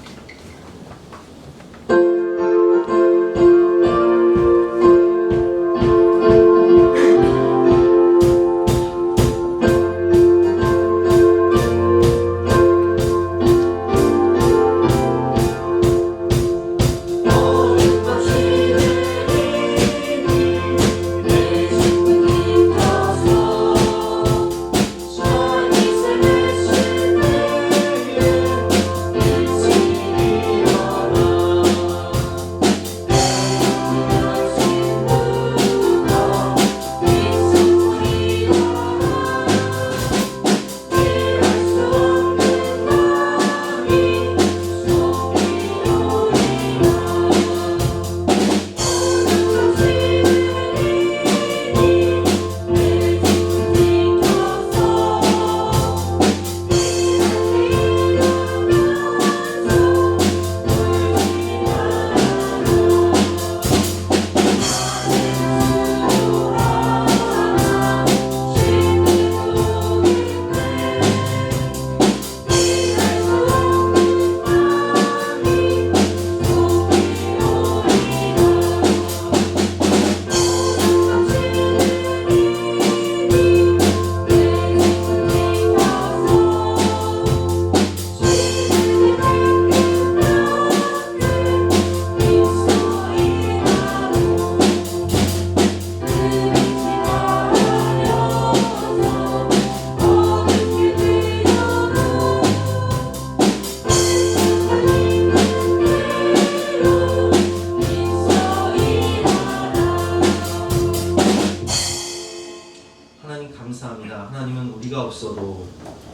Speaker 1: 감사합니다. 하나님은 우리가 없어도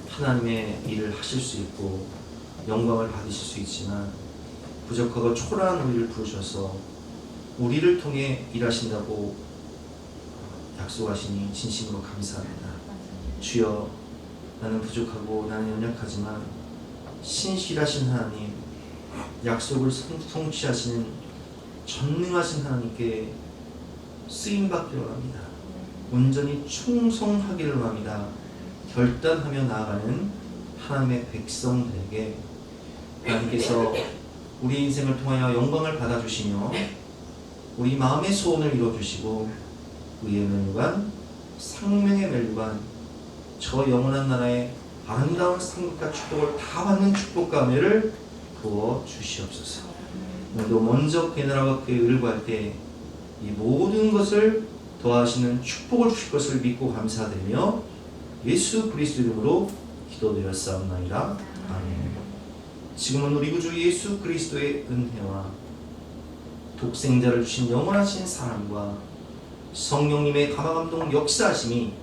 Speaker 1: 하나님의 일을 하실 수 있고 영광을 받으실 수 있지만 부족하고 초라한 우리를 부르셔서 우리를 통해 일하신다고 약속하시니 진심으로 감사합니다. 주여, 나는 부족하고 나는 연약하지만 신실하신 하나님, 약속을 성취하시는 전능하신 하나님께 쓰임받기를 원합니다. 온전히 충성하기를 원합니다. 결단하며 나아가는 하나님의 백성들에게 하나님께서 우리 인생을 통하여 영광을 받아주시며 우리 마음의 소원을 이루어주시고 의의 멸류관, 생명의 멸류관, 저 영원한 나라의 아름다운 상급과 축복을 다 받는 축복과 은혜를 부어 주시옵소서. 오늘도 먼저 그의 나라와 그의 의를 구할 때 이 모든 것을 더하시는 축복을 주실 것을 믿고 감사드리며 예수 그리스도 이름으로 기도드렸사옵나이다. 아멘. 지금은 우리 구주 예수 그리스도의 은혜와 독생자를 주신 영원하신 사랑과 성령님의 감화감동 역사하심이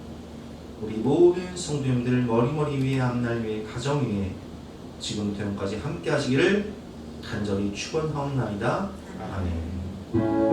Speaker 1: 우리 모든 성도님들 머리머리 위에, 앞날 위에, 가정 위에 지금부터 영까지 함께 하시기를 간절히 축원하옵나이다. 아멘.
Speaker 3: 네.